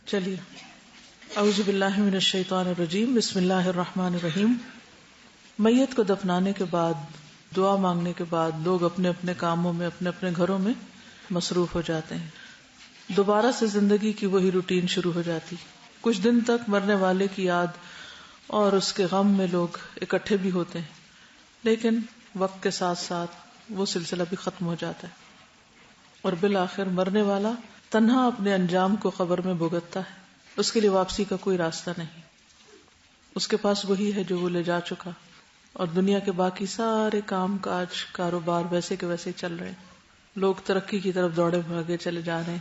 چلیے، اعوذ باللہ من الشیطان الرجیم، بسم اللہ الرحمن الرحیم۔ میت کو دفنانے کے بعد، دعا مانگنے کے بعد لوگ اپنے اپنے کاموں میں، اپنے اپنے گھروں میں مصروف ہو جاتے ہیں۔ دوبارہ سے زندگی کی وہی روٹین شروع ہو جاتی۔ کچھ دن تک مرنے والے کی یاد اور اس کے غم میں لوگ اکٹھے بھی ہوتے ہیں، لیکن وقت کے ساتھ ساتھ وہ سلسلہ بھی ختم ہو جاتا ہے، اور بالآخر مرنے والا تنہا اپنے انجام کو قبر میں بھگتتا ہے۔ اس کے لیے واپسی کا کوئی راستہ نہیں، اس کے پاس وہی ہے جو وہ لے جا چکا، اور دنیا کے باقی سارے کام کاج کاروبار ویسے کے ویسے چل رہے ہیں۔ لوگ ترقی کی طرف دوڑے بھاگے چلے جا رہے ہیں،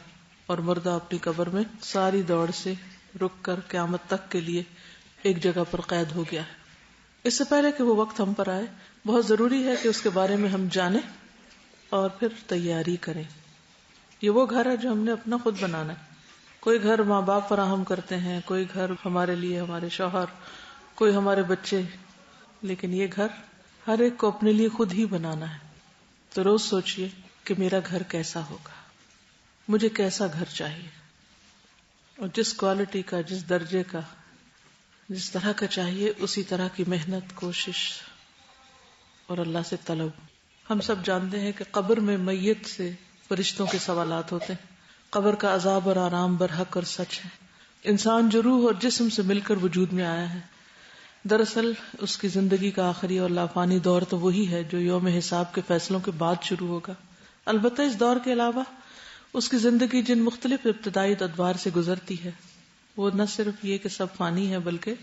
اور مردہ اپنی قبر میں ساری دوڑ سے رک کر قیامت تک کے لیے ایک جگہ پر قید ہو گیا ہے۔ اس سے پہلے کہ وہ وقت ہم پر آئے، بہت ضروری ہے کہ اس کے بارے میں ہم جانیں اور پھر تیاری کریں۔ یہ وہ گھر ہے جو ہم نے اپنا خود بنانا ہے۔ کوئی گھر ماں باپ فراہم کرتے ہیں، کوئی گھر ہمارے لیے ہمارے شوہر، کوئی ہمارے بچے، لیکن یہ گھر ہر ایک کو اپنے لیے خود ہی بنانا ہے۔ تو روز سوچئے کہ میرا گھر کیسا ہوگا، مجھے کیسا گھر چاہیے، اور جس کوالٹی کا، جس درجے کا، جس طرح کا چاہیے، اسی طرح کی محنت، کوشش اور اللہ سے طلب۔ ہم سب جانتے ہیں کہ قبر میں میت سے فرشتوں کے سوالات ہوتے ہیں۔ قبر کا عذاب اور آرام برحق اور سچ ہے۔ انسان جو روح اور جسم سے مل کر وجود میں آیا ہے، دراصل اس کی زندگی کا آخری اور لافانی دور تو وہی ہے جو یوم حساب کے فیصلوں کے بعد شروع ہوگا۔ البتہ اس دور کے علاوہ اس کی زندگی جن مختلف ابتدائی ادوار سے گزرتی ہے، وہ نہ صرف یہ کہ سب فانی ہے، بلکہ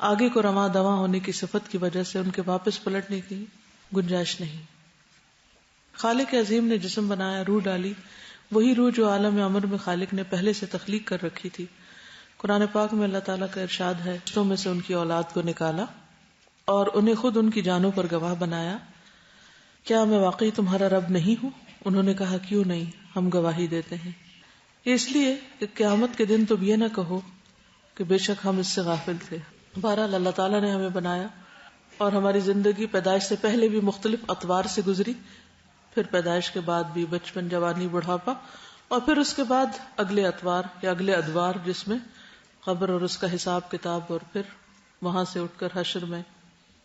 آگے کو رواں دواں ہونے کی صفت کی وجہ سے ان کے واپس پلٹنے کی گنجائش نہیں۔ خالق عظیم نے جسم بنایا، روح ڈالی، وہی روح جو عالم امر میں خالق نے پہلے سے تخلیق کر رکھی تھی۔ قرآن پاک میں اللہ تعالیٰ کا ارشاد ہے، فرشتوں میں سے ان کی اولاد کو نکالا اور انہیں خود ان کی جانوں پر گواہ بنایا، کیا میں واقعی تمہارا رب نہیں ہوں؟ انہوں نے کہا، کیوں نہیں، ہم گواہی دیتے ہیں۔ یہ اس لیے کہ قیامت کے دن تم یہ نہ کہو کہ بے شک ہم اس سے غافل تھے۔ بہرحال اللہ تعالیٰ نے ہمیں بنایا، اور ہماری زندگی پیدائش سے پہلے بھی مختلف اطوار سے گزری، پھر پیدائش کے بعد بھی بچپن، جوانی، بڑھاپا، اور پھر اس کے بعد اگلے اطوار یا اگلے ادوار، جس میں قبر اور اس کا حساب کتاب، اور پھر وہاں سے اٹھ کر حشر میں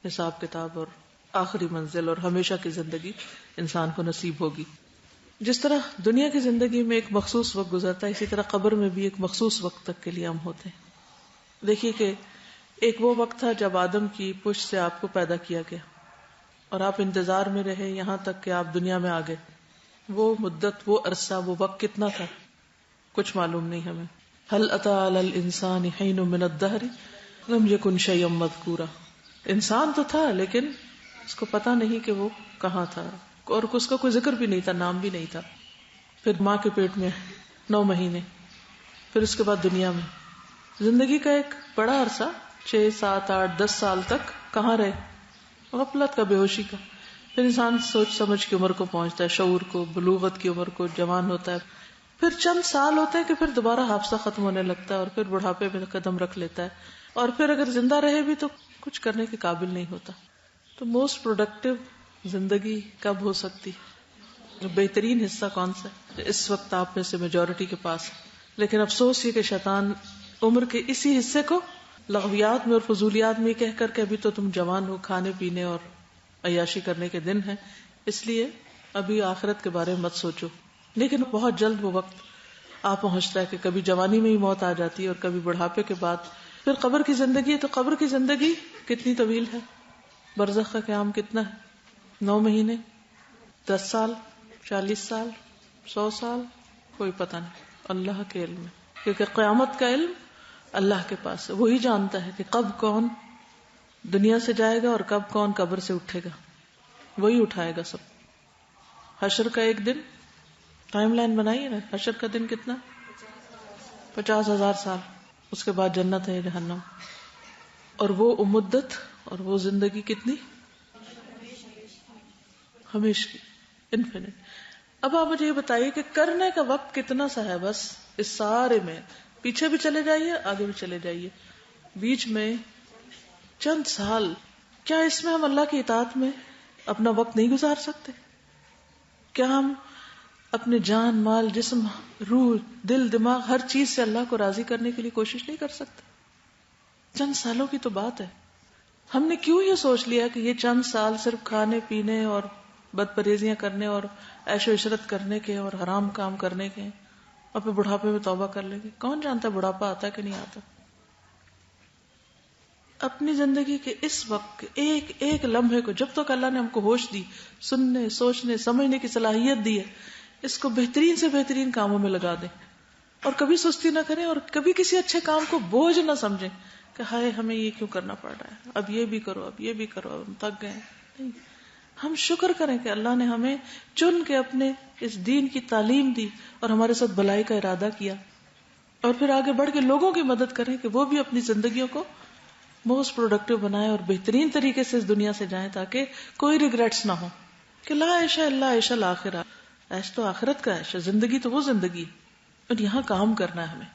حساب کتاب اور آخری منزل اور ہمیشہ کی زندگی انسان کو نصیب ہوگی۔ جس طرح دنیا کی زندگی میں ایک مخصوص وقت گزرتا ہے، اسی طرح قبر میں بھی ایک مخصوص وقت تک کے لیے ہم ہوتے ہیں۔ دیکھیے کہ ایک وہ وقت تھا جب آدم کی پشت سے آپ کو پیدا کیا گیا، اور آپ انتظار میں رہے یہاں تک کہ آپ دنیا میں آ گئے۔ وہ مدت، وہ عرصہ، وہ وقت کتنا تھا، کچھ معلوم نہیں ہمیں۔ هل اتى على الانسان حين من الدهر لم يكن شيئا مذكورا۔ انسان تو تھا، لیکن اس کو پتا نہیں کہ وہ کہاں تھا، اور اس کا کوئی ذکر بھی نہیں تھا، نام بھی نہیں تھا۔ پھر ماں کے پیٹ میں 9 مہینے، پھر اس کے بعد دنیا میں۔ زندگی کا ایک بڑا عرصہ 6، 7، 8، 10 سال تک کہاں رہے؟ غفلت کا، بے ہوشی کا۔ پھر انسان سوچ سمجھ کی عمر کو پہنچتا ہے، شعور کو، بلوغت کی عمر کو، جوان ہوتا ہے۔ پھر چند سال ہوتے ہیں کہ پھر دوبارہ حافظہ ختم ہونے لگتا ہے، اور پھر بڑھاپے میں قدم رکھ لیتا ہے، اور پھر اگر زندہ رہے بھی تو کچھ کرنے کے قابل نہیں ہوتا۔ تو موسٹ پروڈکٹیو زندگی کب ہو سکتی؟ بہترین حصہ کون سا ہے؟ اس وقت آپ میں سے میجورٹی کے پاس، لیکن افسوس یہ کہ شیطان عمر کے اسی حصے کو لغویات میں اور فضولیات میں کہہ کر کہ ابھی تو تم جوان ہو، کھانے پینے اور عیاشی کرنے کے دن ہیں، اس لیے ابھی آخرت کے بارے میں مت سوچو۔ لیکن بہت جلد وہ وقت آ پہنچتا ہے کہ کبھی جوانی میں ہی موت آ جاتی ہے، اور کبھی بڑھاپے کے بعد۔ پھر قبر کی زندگی ہے، تو قبر کی زندگی کتنی طویل ہے؟ برزخ کا قیام کتنا ہے؟ 9 مہینے، 10 سال، 40 سال، 100 سال، کوئی پتہ نہیں، اللہ کے علم ہے۔ کیونکہ قیامت کا علم اللہ کے پاس ہے، وہی جانتا ہے کہ کب کون دنیا سے جائے گا اور کب کون قبر سے اٹھے گا، وہی اٹھائے گا سب۔ حشر کا ایک دن، ٹائم لائن بنائیے نا، حشر کا دن کتنا؟ 50,000 سال، اس کے بعد جنت ہے، جہنم، اور وہ مدت اور وہ زندگی کتنی؟ ہمیشہ، انفینٹ۔ اب آپ مجھے یہ بتائیے کہ کرنے کا وقت کتنا سا ہے؟ بس اس سارے میں پیچھے بھی چلے جائیے، آگے بھی چلے جائیے، بیچ میں چند سال، کیا اس میں ہم اللہ کی اطاعت میں اپنا وقت نہیں گزار سکتے؟ کیا ہم اپنے جان مال جسم روح دل دماغ ہر چیز سے اللہ کو راضی کرنے کے لیے کوشش نہیں کر سکتے؟ چند سالوں کی تو بات ہے. ہم نے کیوں یہ سوچ لیا کہ یہ چند سال صرف کھانے پینے اور بد پرہیزیاں کرنے اور عیش و عشرت کرنے کے اور حرام کام کرنے کے، اور پھر بڑھاپے میں توبہ کر لیں گے. کون جانتا ہے بڑھاپا آتا ہے کہ نہیں آتا. اپنی زندگی کے اس وقت کے ایک ایک لمحے کو، جب تک اللہ نے ہم کو ہوش دی، سننے سوچنے سمجھنے کی صلاحیت دی ہے، اس کو بہترین سے بہترین کاموں میں لگا دیں، اور کبھی سستی نہ کریں، اور کبھی کسی اچھے کام کو بوجھ نہ سمجھیں کہ ہائے ہمیں یہ کیوں کرنا پڑ رہا ہے، اب یہ بھی کرو اب یہ بھی کرو، اب ہم تھک گئے. نہیں، ہم شکر کریں کہ اللہ نے ہمیں چن کے اپنے اس دین کی تعلیم دی اور ہمارے ساتھ بھلائی کا ارادہ کیا، اور پھر آگے بڑھ کے لوگوں کی مدد کریں کہ وہ بھی اپنی زندگیوں کو موسٹ پروڈکٹیو بنائیں اور بہترین طریقے سے اس دنیا سے جائیں، تاکہ کوئی ریگریٹس نہ ہو کہ لا عیش الا عیش الاخرہ. عیش تو آخرت کا عیش ہے، زندگی تو وہ زندگی، اور یہاں کام کرنا ہے ہمیں.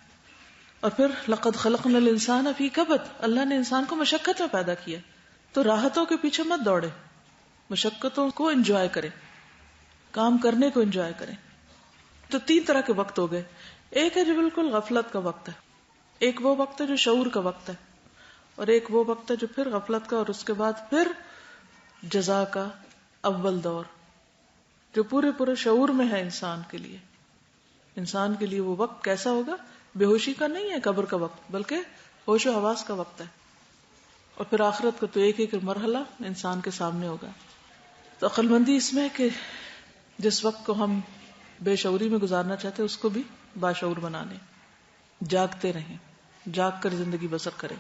اور پھر لقد خلقنا الانسان فی کبد، اللہ نے انسان کو مشقت میں پیدا کیا، تو راحتوں کے پیچھے مت دوڑے، مشقتوں کو انجوائے کریں، کام کرنے کو انجوائے کریں. تو 3 طرح کے وقت ہو گئے. ایک ہے جو بالکل غفلت کا وقت ہے، ایک وہ وقت ہے جو شعور کا وقت ہے، اور ایک وہ وقت ہے جو پھر غفلت کا، اور اس کے بعد پھر جزا کا اول دور جو پورے شعور میں ہے انسان کے لیے. انسان کے لیے وہ وقت کیسا ہوگا؟ بے ہوشی کا نہیں ہے قبر کا وقت، بلکہ ہوش و حواس کا وقت ہے. اور پھر آخرت کا تو ایک ایک مرحلہ انسان کے سامنے ہوگا. تو عقل مندی اس میں ہے کہ جس وقت کو ہم بے شعوری میں گزارنا چاہتے اس کو بھی باشعور بنا لیں، جاگتے رہیں، جاگ کر زندگی بسر کریں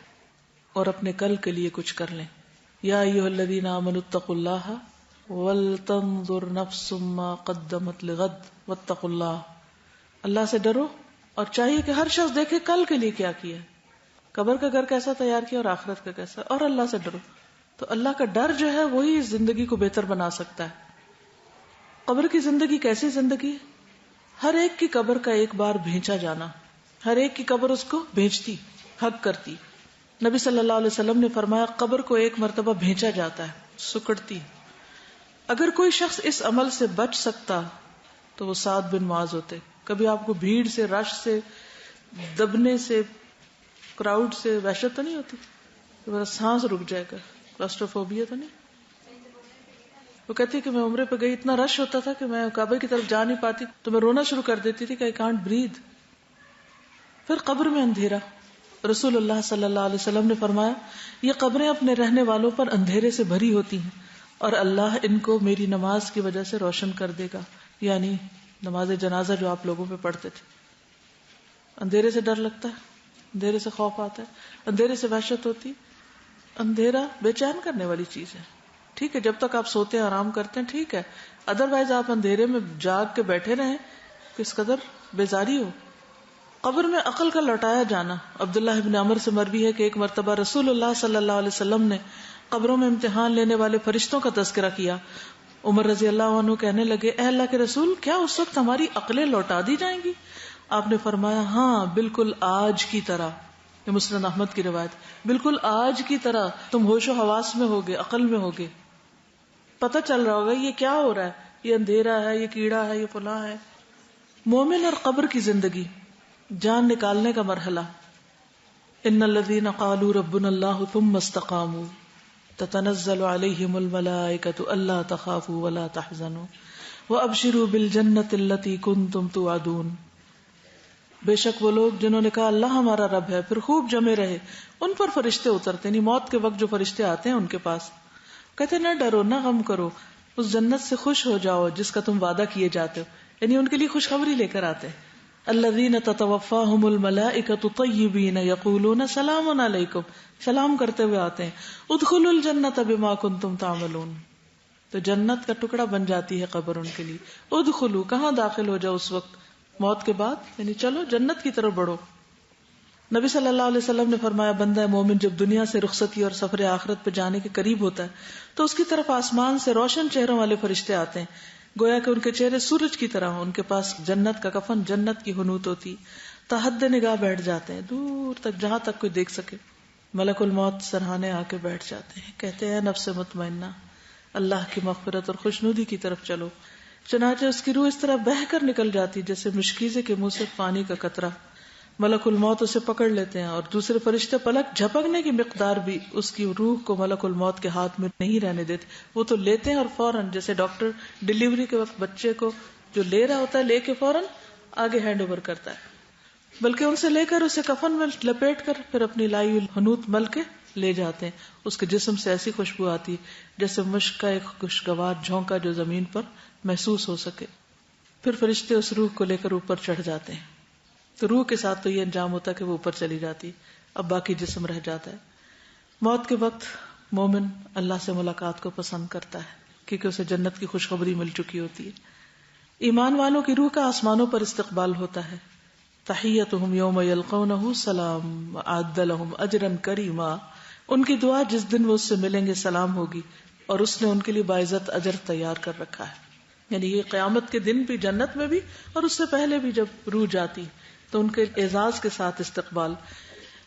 اور اپنے کل کے لیے کچھ کر لیں. یا ایھا الذین آمنوا اتقوا اللہ ولتنظر نفس ما قدمت لغد واتقوا اللہ. اللہ سے ڈرو، اور چاہیے کہ ہر شخص دیکھے کل کے لیے کیا کیا، قبر کا گھر کیسا تیار کیا اور آخرت کا کیسا، اور اللہ سے ڈرو. تو اللہ کا ڈر جو ہے وہی اس زندگی کو بہتر بنا سکتا ہے. قبر کی زندگی کیسی زندگی؟ ہر ایک کی قبر کا ایک بار بھینچا جانا، ہر ایک کی قبر اس کو بھینچتی، حق کرتی. نبی صلی اللہ علیہ وسلم نے فرمایا قبر کو ایک مرتبہ بھینچا جاتا ہے، سکڑتی. اگر کوئی شخص اس عمل سے بچ سکتا تو وہ سعد بن معاذ ہوتے. کبھی آپ کو بھیڑ سے، رش سے، دبنے سے، کراؤڈ سے وحشت تو نہیں ہوتی؟ میرا سانس رک جائے گا، کلاسٹروفوبیا تو نہیں؟ وہ کہتی کہ میں عمرے پہ گئی، اتنا رش ہوتا تھا کہ میں کعبے کی طرف جا نہیں پاتی، تو میں رونا شروع کر دیتی تھی کہ I can't breathe. پھر قبر میں اندھیرا. رسول اللہ صلی اللہ علیہ وسلم نے فرمایا یہ قبریں اپنے رہنے والوں پر اندھیرے سے بھری ہوتی ہیں، اور اللہ ان کو میری نماز کی وجہ سے روشن کر دے گا. یعنی نماز جنازہ جو آپ لوگوں پہ پڑھتے تھے. اندھیرے سے ڈر لگتا ہے، اندھیرے سے خوف آتا ہے، اندھیرے سے وحشت ہوتی. اندھیرا بے چین کرنے والی چیز ہے. ٹھیک ہے جب تک آپ سوتے ہیں آرام کرتے ہیں ٹھیک ہے، ادروائز آپ اندھیرے میں جاگ کے بیٹھے رہیں، کس قدر بیزاری ہو. قبر میں عقل کا لوٹایا جانا. عبداللہ ابن عمر سے مروی ہے کہ ایک مرتبہ رسول اللہ صلی اللہ علیہ وسلم نے قبروں میں امتحان لینے والے فرشتوں کا تذکرہ کیا. عمر رضی اللہ عنہ کہنے لگے اے اللہ کے رسول، کیا اس وقت ہماری عقلیں لوٹا دی جائیں گی؟ آپ نے فرمایا ہاں بالکل آج کی طرح. یہ مسند احمد کی روایت. بالکل آج کی طرح تم ہوش و حواس میں ہوگے، عقل میں ہوگے، پتہ چل رہا ہوگا یہ کیا ہو رہا ہے، یہ اندھیرا ہے، یہ کیڑا ہے، یہ فلاں ہے. مومن اور قبر کی زندگی، جان نکالنے کا مرحلہ. ان الذين قالوا ربنا الله ثم استقاموا تتنزل عليهم الملائكة الا تخافوا ولا تحزنوا وابشروا بالجنة التي كنتم توعدون. بے شک وہ لوگ جنہوں نے کہا اللہ ہمارا رب ہے، پھر خوب جمے رہے، ان پر فرشتے اترتے، نہیں موت کے وقت جو فرشتے آتے ہیں ان کے پاس، کہتے نہ ڈرو نہ غم کرو، اس جنت سے خوش ہو جاؤ جس کا تم وعدہ کیے جاتے ہو. یعنی ان کے لیے خوشخبری لے کر آتے ہیں. الذین تتوفاہم الملائکۃ طیبین یقولون سلام علیکم، سلام کرتے ہوئے آتے ہیں. ادخلوا الجنۃ بما کنتم تعملون. تو جنت کا ٹکڑا بن جاتی ہے قبر ان کے لیے. ادخلوا، کہاں داخل ہو جاؤ اس وقت؟ موت کے بعد، یعنی چلو جنت کی طرف بڑھو. نبی صلی اللہ علیہ وسلم نے فرمایا بندہ مومن جب دنیا سے رخصتی اور سفر آخرت پہ جانے کے قریب ہوتا ہے تو اس کی طرف آسمان سے روشن چہروں والے فرشتے آتے ہیں، گویا کہ ان کے چہرے سورج کی طرح ہوں. ان کے پاس جنت کا کفن، جنت کی حنوط ہوتی، تحد نگاہ بیٹھ جاتے ہیں دور تک جہاں تک کوئی دیکھ سکے. ملک الموت سرہانے آ کے بیٹھ جاتے ہیں، کہتے ہیں نفس مطمئنہ اللہ کی مغفرت اور خوشنودی کی طرف چلو. چنانچہ اس کی روح اس طرح بہہ کر نکل جاتی جیسے مشکیزے کے منہ سے پانی کا قطرہ. ملک الموت اسے پکڑ لیتے ہیں اور دوسرے فرشتے پلک جھپکنے کی مقدار بھی اس کی روح کو ملک الموت کے ہاتھ میں نہیں رہنے دیتے. وہ تو لیتے ہیں اور فوراً، جیسے ڈاکٹر ڈلیوری کے وقت بچے کو جو لے رہا ہوتا ہے لے کے فوراً آگے ہینڈ اوور کرتا ہے، بلکہ ان سے لے کر اسے کفن میں لپیٹ کر پھر اپنی لائی ہوئی حنوط مل کے لے جاتے ہیں. اس کے جسم سے ایسی خوشبو آتی جیسے مشک کا ایک خوشگوار جھونکا جو زمین پر محسوس ہو سکے. پھر فرشتے اس روح کو لے کر اوپر چڑھ جاتے ہیں. تو روح کے ساتھ تو یہ انجام ہوتا ہے کہ وہ اوپر چلی جاتی، اب باقی جسم رہ جاتا ہے. موت کے وقت مومن اللہ سے ملاقات کو پسند کرتا ہے کیونکہ اسے جنت کی خوشخبری مل چکی ہوتی ہے. ایمان والوں کی روح کا آسمانوں پر استقبال ہوتا ہے. تحیتہم یوم یلقونہ سلام وأعد لہم اجرا کریما. ان کی دعا جس دن وہ اس سے ملیں گے سلام ہوگی، اور اس نے ان کے لیے باعزت اجر تیار کر رکھا ہے. یعنی یہ قیامت کے دن بھی، جنت میں بھی، اور اس سے پہلے بھی جب روح جاتی تو ان کے اعزاز کے ساتھ استقبال.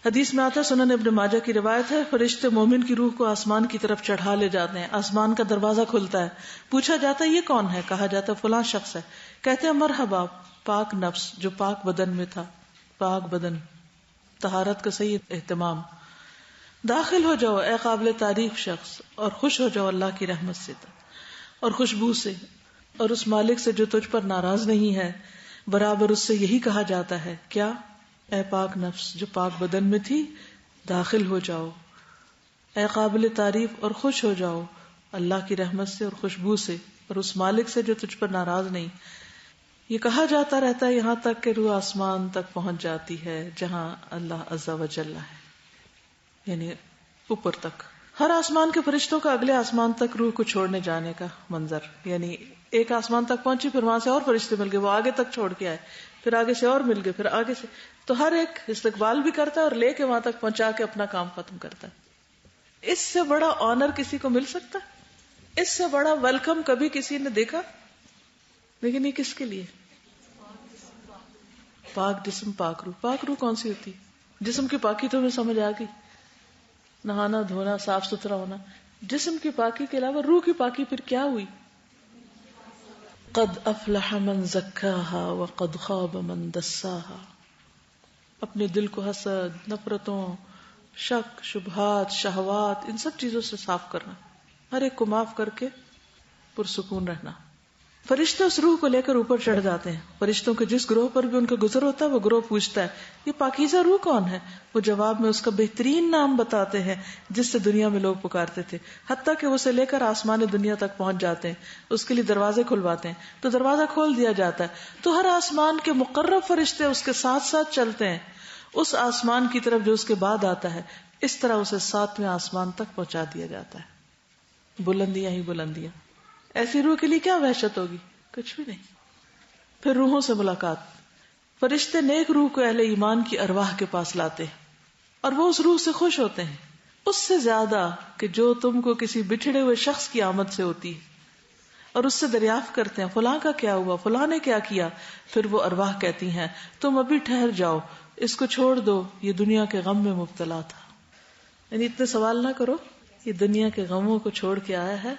حدیث میں آتا ہے، سنن ابن ماجہ کی روایت ہے، فرشتے مومن کی روح کو آسمان کی طرف چڑھا لے جاتے ہیں. آسمان کا دروازہ کھلتا ہے، پوچھا جاتا ہے یہ کون ہے؟ کہا جاتا ہے فلاں شخص ہے. کہتے ہیں مرحبا پاک نفس جو پاک بدن میں تھا. پاک بدن، طہارت کا صحیح اہتمام. داخل ہو جاؤ اے قابل تعریف شخص، اور خوش ہو جاؤ اللہ کی رحمت سے اور خوشبو سے، اور اس مالک سے جو تجھ پر ناراض نہیں ہے. برابر اس سے یہی کہا جاتا ہے، کیا؟ اے پاک نفس جو پاک بدن میں تھی، داخل ہو جاؤ اے قابل تعریف اور خوش ہو جاؤ اللہ کی رحمت سے اور خوشبو سے، اور اس مالک سے جو تجھ پر ناراض نہیں. یہ کہا جاتا رہتا ہے یہاں تک کہ روح آسمان تک پہنچ جاتی ہے جہاں اللہ عز و جل ہے، یعنی اوپر تک. ہر آسمان کے فرشتوں کا اگلے آسمان تک روح کو چھوڑنے جانے کا منظر، یعنی ایک آسمان تک پہنچی، پھر وہاں سے اور فرشتے مل گئے، وہ آگے تک چھوڑ کے آئے، پھر آگے سے اور مل گئے، پھر آگے سے. تو ہر ایک استقبال بھی کرتا ہے اور لے کے وہاں تک پہنچا کے اپنا کام ختم کرتا ہے. اس سے بڑا آنر کسی کو مل سکتا ہے؟ اس سے بڑا ویلکم کبھی کسی نے دیکھا؟ لیکن یہ کس کے لیے؟ پاک جسم پاک روح. پاک روح کون سی ہوتی؟ جسم کی پاکی تو ہمیں سمجھ آ گئی، نہانا دھونا صاف ستھرا ہونا. جسم کی پاکی کے علاوہ روح کی پاکی پھر کیا ہوئی؟ قد افلح من زکاہا وقد خاب من دساہا. اپنے دل کو حسد، نفرتوں، شک، شبہات، شہوات، ان سب چیزوں سے صاف کرنا، ہر ایک کو معاف کر کے پرسکون رہنا. فرشتے اس روح کو لے کر اوپر چڑھ جاتے ہیں. فرشتوں کے جس گروہ پر بھی ان کا گزر ہوتا ہے وہ گروہ پوچھتا ہے یہ پاکیزہ روح کون ہے؟ وہ جواب میں اس کا بہترین نام بتاتے ہیں جس سے دنیا میں لوگ پکارتے تھے، حتیٰ کہ وہ اسے لے کر آسمان دنیا تک پہنچ جاتے ہیں. اس کے لیے دروازے کھلواتے ہیں تو دروازہ کھول دیا جاتا ہے تو ہر آسمان کے مقرب فرشتے اس کے ساتھ ساتھ چلتے ہیں اس آسمان کی طرف جو اس کے بعد آتا ہے. اس طرح اسے 7ویں آسمان تک پہنچا دیا جاتا ہے. بلندیاں ہی بلندیاں. ایسی روح کے لیے کیا وحشت ہوگی؟ کچھ بھی نہیں. پھر روحوں سے ملاقات. فرشتے نیک روح کو اہل ایمان کی ارواح کے پاس لاتے ہیں اور وہ اس روح سے خوش ہوتے ہیں، اس سے زیادہ کہ جو تم کو کسی بچھڑے ہوئے شخص کی آمد سے ہوتی ہے، اور اس سے دریافت کرتے ہیں فلاں کا کیا ہوا، فلاں نے کیا کیا. پھر وہ ارواح کہتی ہیں تم ابھی ٹھہر جاؤ، اس کو چھوڑ دو، یہ دنیا کے غم میں مبتلا تھا. یعنی اتنے سوال نہ کرو، یہ دنیا کے غموں کو چھوڑ کے آیا ہے،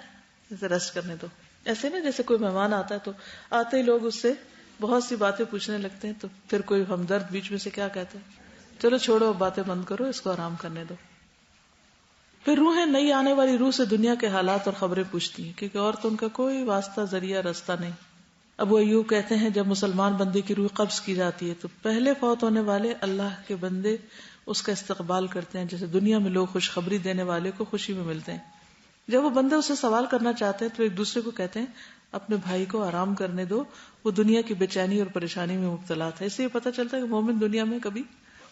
اسے ریسٹ کرنے دو. ایسے نا جیسے کوئی مہمان آتا ہے تو آتے ہی لوگ اس سے بہت سی باتیں پوچھنے لگتے ہیں، تو پھر کوئی ہمدرد بیچ میں سے کیا کہتے ہیں، چلو چھوڑو اب باتیں بند کرو، اس کو آرام کرنے دو. پھر روحیں نئی آنے والی روح سے دنیا کے حالات اور خبریں پوچھتی ہیں کیونکہ اور تو ان کا کوئی واسطہ ذریعہ رستہ نہیں. ابو ایوب کہتے ہیں جب مسلمان بندے کی روح قبض کی جاتی ہے تو پہلے فوت ہونے والے اللہ کے بندے اس کا استقبال کرتے ہیں جیسے دنیا میں لوگ خوشخبری دینے والے کو خوشی میں ملتے ہیں. جب وہ بندے اسے سوال کرنا چاہتے ہیں تو ایک دوسرے کو کہتے ہیں اپنے بھائی کو آرام کرنے دو، وہ دنیا کی بے چینی اور پریشانی میں مبتلا تھا. اس سے یہ پتہ چلتا ہے کہ مومن دنیا میں کبھی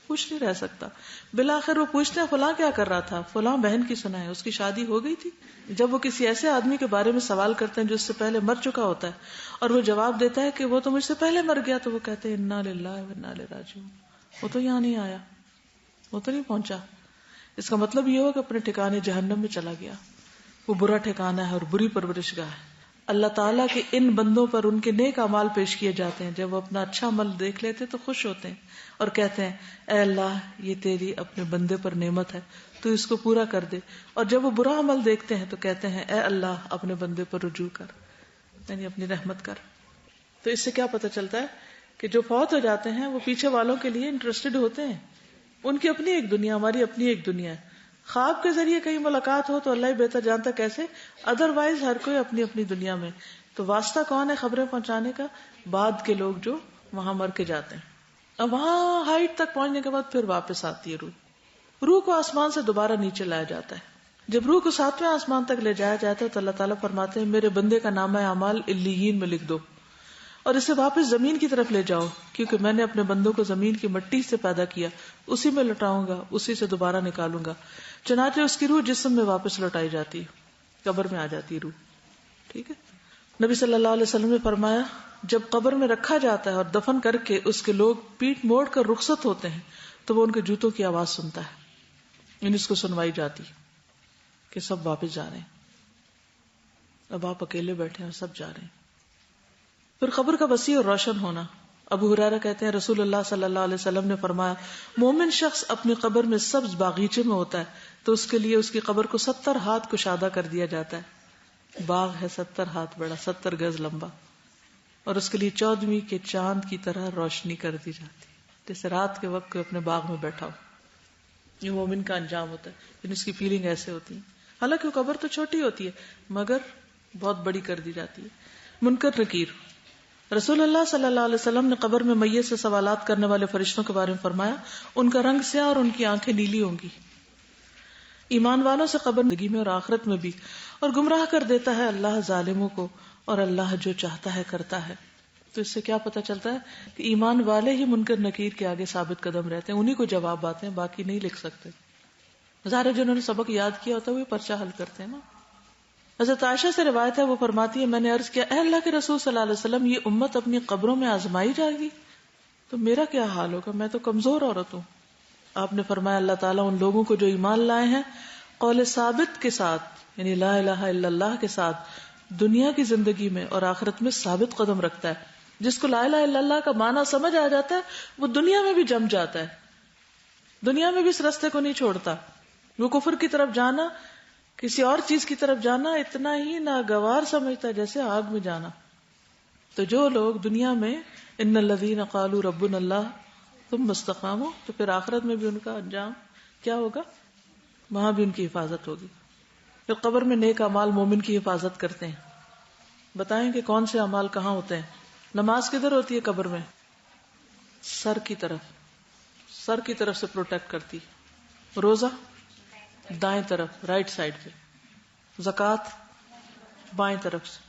خوش نہیں رہ سکتا. بالآخر وہ پوچھتے ہیں فلاں کیا کر رہا تھا، فلاں بہن کی سنا ہے اس کی شادی ہو گئی تھی. جب وہ کسی ایسے آدمی کے بارے میں سوال کرتے ہیں جو اس سے پہلے مر چکا ہوتا ہے اور وہ جواب دیتا ہے کہ وہ تو مجھ سے پہلے مر گیا، تو وہ کہتے ہیں انا للہ و انا الیہ راجعون. وہ تو یہاں نہیں آیا، وہ تو نہیں پہنچا. اس کا مطلب یہ ہو کہ اپنے ٹھکانے جہنم میں چلا گیا. وہ برا ٹھکانہ ہے اور بری پرورش گاہ ہے. اللہ تعالیٰ کے ان بندوں پر ان کے نیک اعمال پیش کیے جاتے ہیں. جب وہ اپنا اچھا عمل دیکھ لیتے تو خوش ہوتے ہیں اور کہتے ہیں اے اللہ یہ تیری اپنے بندے پر نعمت ہے، تو اس کو پورا کر دے. اور جب وہ برا عمل دیکھتے ہیں تو کہتے ہیں اے اللہ اپنے بندے پر رجوع کر. یعنی اپنی رحمت کر. تو اس سے کیا پتہ چلتا ہے کہ جو فوت ہو جاتے ہیں وہ پیچھے والوں کے لیے انٹرسٹڈ ہوتے ہیں. ان کی اپنی ایک دنیا، ہماری اپنی ایک دنیا ہے. خواب کے ذریعے کہیں ملاقات ہو تو اللہ ہی بہتر جانتا کیسے، ادروائز ہر کوئی اپنی اپنی دنیا میں. تو واسطہ کون ہے خبریں پہنچانے کا؟ بعد کے لوگ جو وہاں مر کے جاتے ہیں. اب وہاں ہائٹ تک پہنچنے کے بعد پھر واپس آتی ہے روح کو آسمان سے دوبارہ نیچے لایا جاتا ہے. جب روح کو 7ویں آسمان تک لے جایا جاتا ہے تو اللہ تعالیٰ فرماتے ہیں میرے بندے کا نامہ اعمال علیین میں لکھ دو اور اسے واپس زمین کی طرف لے جاؤ، کیونکہ میں نے اپنے بندوں کو زمین کی مٹی سے پیدا کیا، اسی میں لٹاؤں گا، اسی سے دوبارہ نکالوں گا. چنانچہ اس کی روح جسم میں واپس لوٹائی جاتی ہے، قبر میں آ جاتی ہے روح. ٹھیک ہے. نبی صلی اللہ علیہ وسلم نے فرمایا جب قبر میں رکھا جاتا ہے اور دفن کر کے اس کے لوگ پیٹ موڑ کر رخصت ہوتے ہیں تو وہ ان کے جوتوں کی آواز سنتا ہے، یعنی اس کو سنوائی جاتی کہ سب واپس جا رہے ہیں. اب آپ اکیلے بیٹھے ہیں اور سب جا رہے ہیں. پھر قبر کا وسیع اور روشن ہونا. ابو ہریرہ کہتے ہیں رسول اللہ صلی اللہ علیہ وسلم نے فرمایا مومن شخص اپنی قبر میں سبز باغیچے میں ہوتا ہے تو اس کے لیے اس کی قبر کو 70 ہاتھ کشادہ کر دیا جاتا ہے. باغ ہے 70 ہاتھ بڑا، 70 گز لمبا، اور اس کے لیے 14ویں کے چاند کی طرح روشنی کر دی جاتی ہے، جیسے رات کے وقت کوئی اپنے باغ میں بیٹھا ہو. یہ مومن کا انجام ہوتا ہے، یعنی اس کی فیلنگ ایسے ہوتی ہے. حالانکہ وہ قبر تو چھوٹی ہوتی ہے مگر بہت بڑی کر دی جاتی ہے. منکر نکیر. رسول اللہ صلی اللہ علیہ وسلم نے قبر میں میت سے سوالات کرنے والے فرشتوں کے بارے میں فرمایا ان کا رنگ سیاہ اور ان کی آنکھیں نیلی ہوں گی. ایمان والوں سے قبر زندگی میں اور آخرت میں بھی، اور گمراہ کر دیتا ہے اللہ ظالموں کو، اور اللہ جو چاہتا ہے کرتا ہے. تو اس سے کیا پتہ چلتا ہے کہ ایمان والے ہی منکر نکیر کے آگے ثابت قدم رہتے ہیں، انہی کو جواب آتے ہیں، باقی نہیں لکھ سکتے. ظاہر جنہوں نے سبق یاد کیا ہوتا ہے وہ پرچہ حل کرتے ہیں نا. حضرت عائشہ سے روایت ہے، وہ فرماتی ہے میں نے عرض کیا اے اللہ کے رسول صلی اللہ علیہ وسلم یہ امت اپنی قبروں میں آزمائی جائے گی تو میرا کیا حال ہوگا، میں تو کمزور عورت ہوں. آپ نے فرمایا اللہ تعالیٰ ان لوگوں کو جو ایمان لائے ہیں قول ثابت کے ساتھ، یعنی لا الہ الا اللہ کے ساتھ، دنیا کی زندگی میں اور آخرت میں ثابت قدم رکھتا ہے. جس کو لا الہ الا اللہ کا معنی سمجھ آ جاتا ہے وہ دنیا میں بھی جم جاتا ہے، دنیا میں بھی اس راستے کو نہیں چھوڑتا. وہ کفر کی طرف جانا، کسی اور چیز کی طرف جانا اتنا ہی ناگوار سمجھتا ہے جیسے آگ میں جانا. تو جو لوگ دنیا میں ان الذین قالوا ربنا اللہ ثم استقاموا، تو پھر آخرت میں بھی ان کا انجام کیا ہوگا، وہاں بھی ان کی حفاظت ہوگی. پھر قبر میں نیک اعمال مومن کی حفاظت کرتے ہیں. بتائیں کہ کون سے اعمال کہاں ہوتے ہیں؟ نماز کدھر ہوتی ہے قبر میں؟ سر کی طرف سے پروٹیکٹ کرتی. روزہ دائیں طرف رائٹ سائڈ پہ، زکوٰۃ بائیں طرف سے.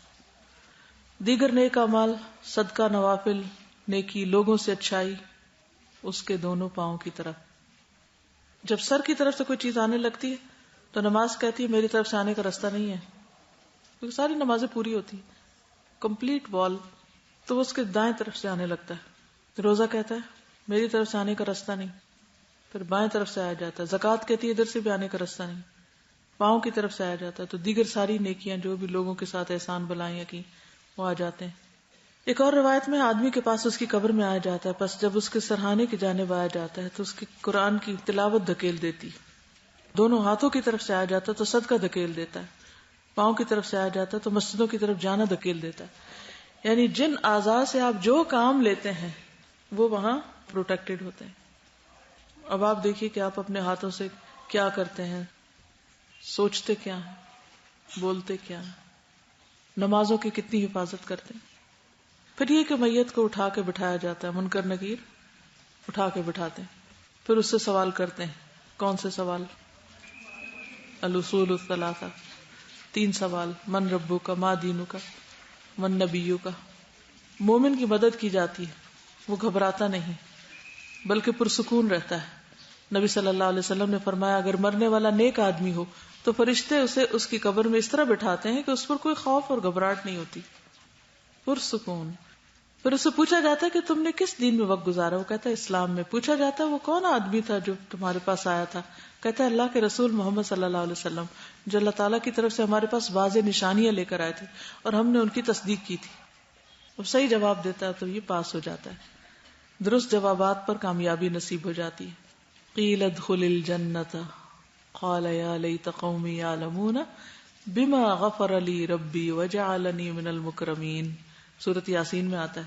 دیگر نیک اعمال صدقہ، نوافل، نیکی، لوگوں سے اچھائی اس کے دونوں پاؤں کی طرف. جب سر کی طرف سے کوئی چیز آنے لگتی ہے تو نماز کہتی ہے میری طرف سے آنے کا راستہ نہیں ہے، کیونکہ ساری نمازیں پوری ہوتی کمپلیٹ وال، تو وہ اس کے دائیں طرف سے آنے لگتا ہے. روزہ کہتا ہے میری طرف سے آنے کا راستہ نہیں، پھر بائیں طرف سے آیا جاتا ہے. زکوٰۃ کہتی ہے ادھر سے بھی آنے کا راستہ نہیں، پاؤں کی طرف سے آیا جاتا ہے. تو دیگر ساری نیکیاں جو بھی لوگوں کے ساتھ احسان بلائیاں کی وہ آ جاتے ہیں. ایک اور روایت میں آدمی کے پاس اس کی قبر میں آیا جاتا ہے، پس جب اس کے سرہانے کی جانب آیا جاتا ہے تو اس کی قرآن کی تلاوت دھکیل دیتی. دونوں ہاتھوں کی طرف سے آیا جاتا ہے تو صدقہ دھکیل دیتا ہے، پاؤں کی طرف سے آیا جاتا ہے تو مسجدوں کی طرف جانا دھکیل دیتا ہے. یعنی جن اعضاء سے آپ جو کام لیتے ہیں وہ وہاں پروٹیکٹڈ ہوتے ہیں. اب آپ دیکھیے کہ آپ اپنے ہاتھوں سے کیا کرتے ہیں، سوچتے کیا ہیں، بولتے کیا ہیں، نمازوں کی کتنی حفاظت کرتے ہیں. پھر یہ کہ میت کو اٹھا کے بٹھایا جاتا ہے، منکر نکیر اٹھا کے بٹھاتے ہیں، پھر اس سے سوال کرتے ہیں. کون سے سوال؟ الاصول الثلاثہ، 3 سوال. من ربک، ما دینک، من نبیک. مومن کی مدد کی جاتی ہے، وہ گھبراتا نہیں بلکہ پرسکون رہتا ہے. نبی صلی اللہ علیہ وسلم نے فرمایا اگر مرنے والا نیک آدمی ہو تو فرشتے اسے اس کی قبر میں اس طرح بٹھاتے ہیں کہ اس پر کوئی خوف اور گھبراہٹ نہیں ہوتی، پرسکون. پھر اس سے پوچھا جاتا ہے کہ تم نے کس دین میں وقت گزارا؟ وہ کہتا ہے اسلام میں. پوچھا جاتا ہے وہ کون آدمی تھا جو تمہارے پاس آیا تھا؟ کہتا ہے اللہ کے رسول محمد صلی اللہ علیہ وسلم، جو اللہ تعالیٰ کی طرف سے ہمارے پاس واضح نشانیاں لے کر آئے تھے اور ہم نے ان کی تصدیق کی تھی. اب صحیح جواب دیتا ہے تو یہ پاس ہو جاتا ہے. درست جوابات پر کامیابی نصیب ہو جاتی ہے. قیل ادخل الجنۃ قال یا لیت قومی یعلمون بما غفر لی ربی وجعلنی من المکرمین، سورۃ یاسین میں آتا ہے.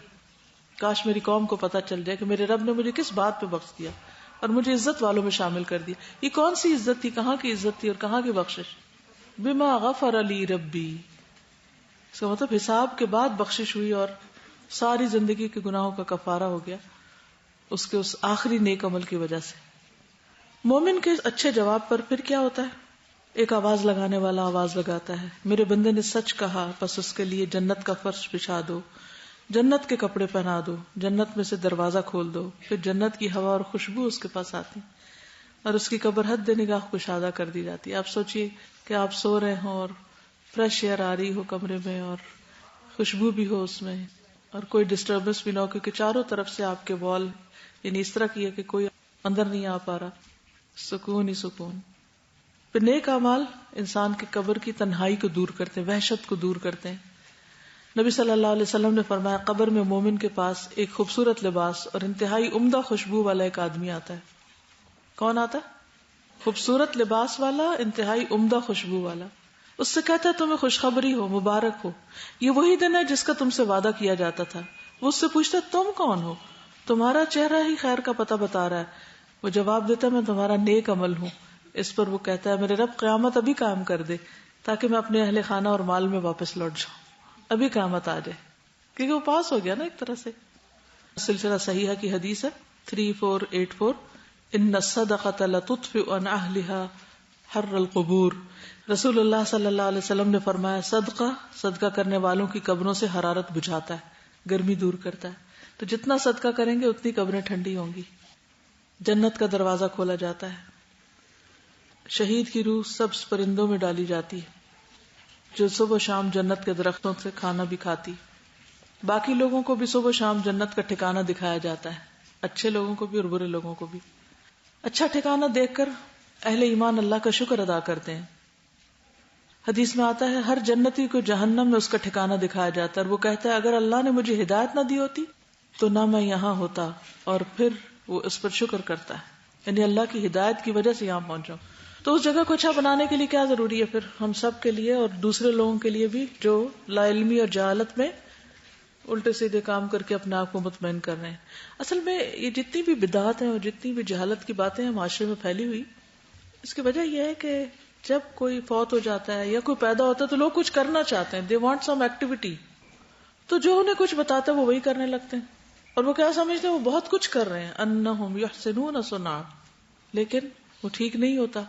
کاش میری قوم کو پتہ چل جائے کہ میرے رب نے مجھے کس بات پہ بخش دیا اور مجھے عزت والوں میں شامل کر دیا. یہ کون سی عزت تھی، کہاں کی عزت تھی اور کہاں کی بخشش؟ بما غفر لی ربی، اس کا مطلب حساب کے بعد بخشش ہوئی اور ساری زندگی کے گناہوں کا کفارہ ہو گیا اس کے اس آخری نیک عمل کی وجہ سے. مومن کے اچھے جواب پر پھر کیا ہوتا ہے؟ ایک آواز لگانے والا آواز لگاتا ہے، میرے بندے نے سچ کہا، بس اس کے لیے جنت کا فرش بچھا دو، جنت کے کپڑے پہنا دو، جنت میں سے دروازہ کھول دو، پھر جنت کی ہوا اور خوشبو اس کے پاس آتی اور اس کی قبر حد نگاہ کشادہ کر دی جاتی ہے. آپ سوچئے کہ آپ سو رہے ہوں اور فریش ایئر آ رہی ہو کمرے میں اور خوشبو بھی ہو اس میں اور کوئی ڈسٹربنس بھی نہ ہو، کیونکہ چاروں طرف سے آپ کے وال یعنی اس طرح کی ہے کہ کوئی اندر نہیں آ پا رہا، سکون ہی سکون. پھر نیک اعمال انسان کی قبر کی تنہائی کو دور کرتے ہیں، وحشت کو دور کرتے ہیں. نبی صلی اللہ علیہ وسلم نے فرمایا قبر میں مومن کے پاس ایک خوبصورت لباس اور انتہائی عمدہ خوشبو والا ایک آدمی آتا ہے. کون آتا ہے؟ خوبصورت لباس والا، انتہائی عمدہ خوشبو والا. اس سے کہتا ہے تمہیں خوشخبری ہو، مبارک ہو، یہ وہی دن ہے جس کا تم سے وعدہ کیا جاتا تھا. وہ اس سے پوچھتا ہے تم کون ہو؟ تمہارا چہرہ ہی خیر کا پتہ بتا رہا ہے. وہ جواب دیتا ہے میں تمہارا نیک عمل ہوں. اس پر وہ کہتا ہے میرے رب قیامت ابھی قائم کر دے تاکہ میں اپنے اہل خانہ اور مال میں واپس لوٹ جاؤں، ابھی قیامت آ جائے، کیونکہ وہ پاس ہو گیا نا ایک طرح سے. سلسلہ صحیحہ کی حدیث ہے 3484، ان الصدقۃ لتطفئ عن اہلها حر القبور. رسول اللہ صلی اللہ علیہ وسلم نے فرمایا صدقہ کرنے والوں کی قبروں سے حرارت بجھاتا ہے، گرمی دور کرتا ہے. تو جتنا صدقہ کریں گے اتنی قبریں ٹھنڈی ہوں گی. جنت کا دروازہ کھولا جاتا ہے. شہید کی روح سبز پرندوں میں ڈالی جاتی ہے جو صبح و شام جنت کے درختوں سے کھانا بھی کھاتی. باقی لوگوں کو بھی صبح و شام جنت کا ٹھکانہ دکھایا جاتا ہے، اچھے لوگوں کو بھی اور برے لوگوں کو بھی. اچھا ٹھکانہ دیکھ کر اہل ایمان اللہ کا شکر ادا کرتے ہیں. حدیث میں آتا ہے ہر جنتی کو جہنم میں اس کا ٹھکانہ دکھایا جاتا ہے اور وہ کہتا ہے اگر اللہ نے مجھے ہدایت نہ دی ہوتی تو نہ میں یہاں ہوتا، اور پھر وہ اس پر شکر کرتا ہے، یعنی اللہ کی ہدایت کی وجہ سے یہاں پہنچا. تو اس جگہ کو اچھا بنانے کے لیے کیا ضروری ہے پھر ہم سب کے لیے اور دوسرے لوگوں کے لیے بھی جو لا علمی اور جہالت میں الٹے سیدھے کام کر کے اپنے آپ کو مطمئن کر رہے ہیں. اصل میں یہ جتنی بھی بدعات ہیں اور جتنی بھی جہالت کی باتیں ہیں معاشرے میں پھیلی ہوئی، اس کی وجہ یہ ہے کہ جب کوئی فوت ہو جاتا ہے یا کوئی پیدا ہوتا ہے تو لوگ کچھ کرنا چاہتے ہیں، دے وانٹ سم ایکٹیویٹی، تو جو انہیں کچھ بتاتا ہے وہ وہی کرنے لگتے ہیں اور وہ کیا سمجھتے ہیں وہ بہت کچھ کر رہے ہیں، انہم یحسنون صنعا، لیکن وہ ٹھیک نہیں ہوتا.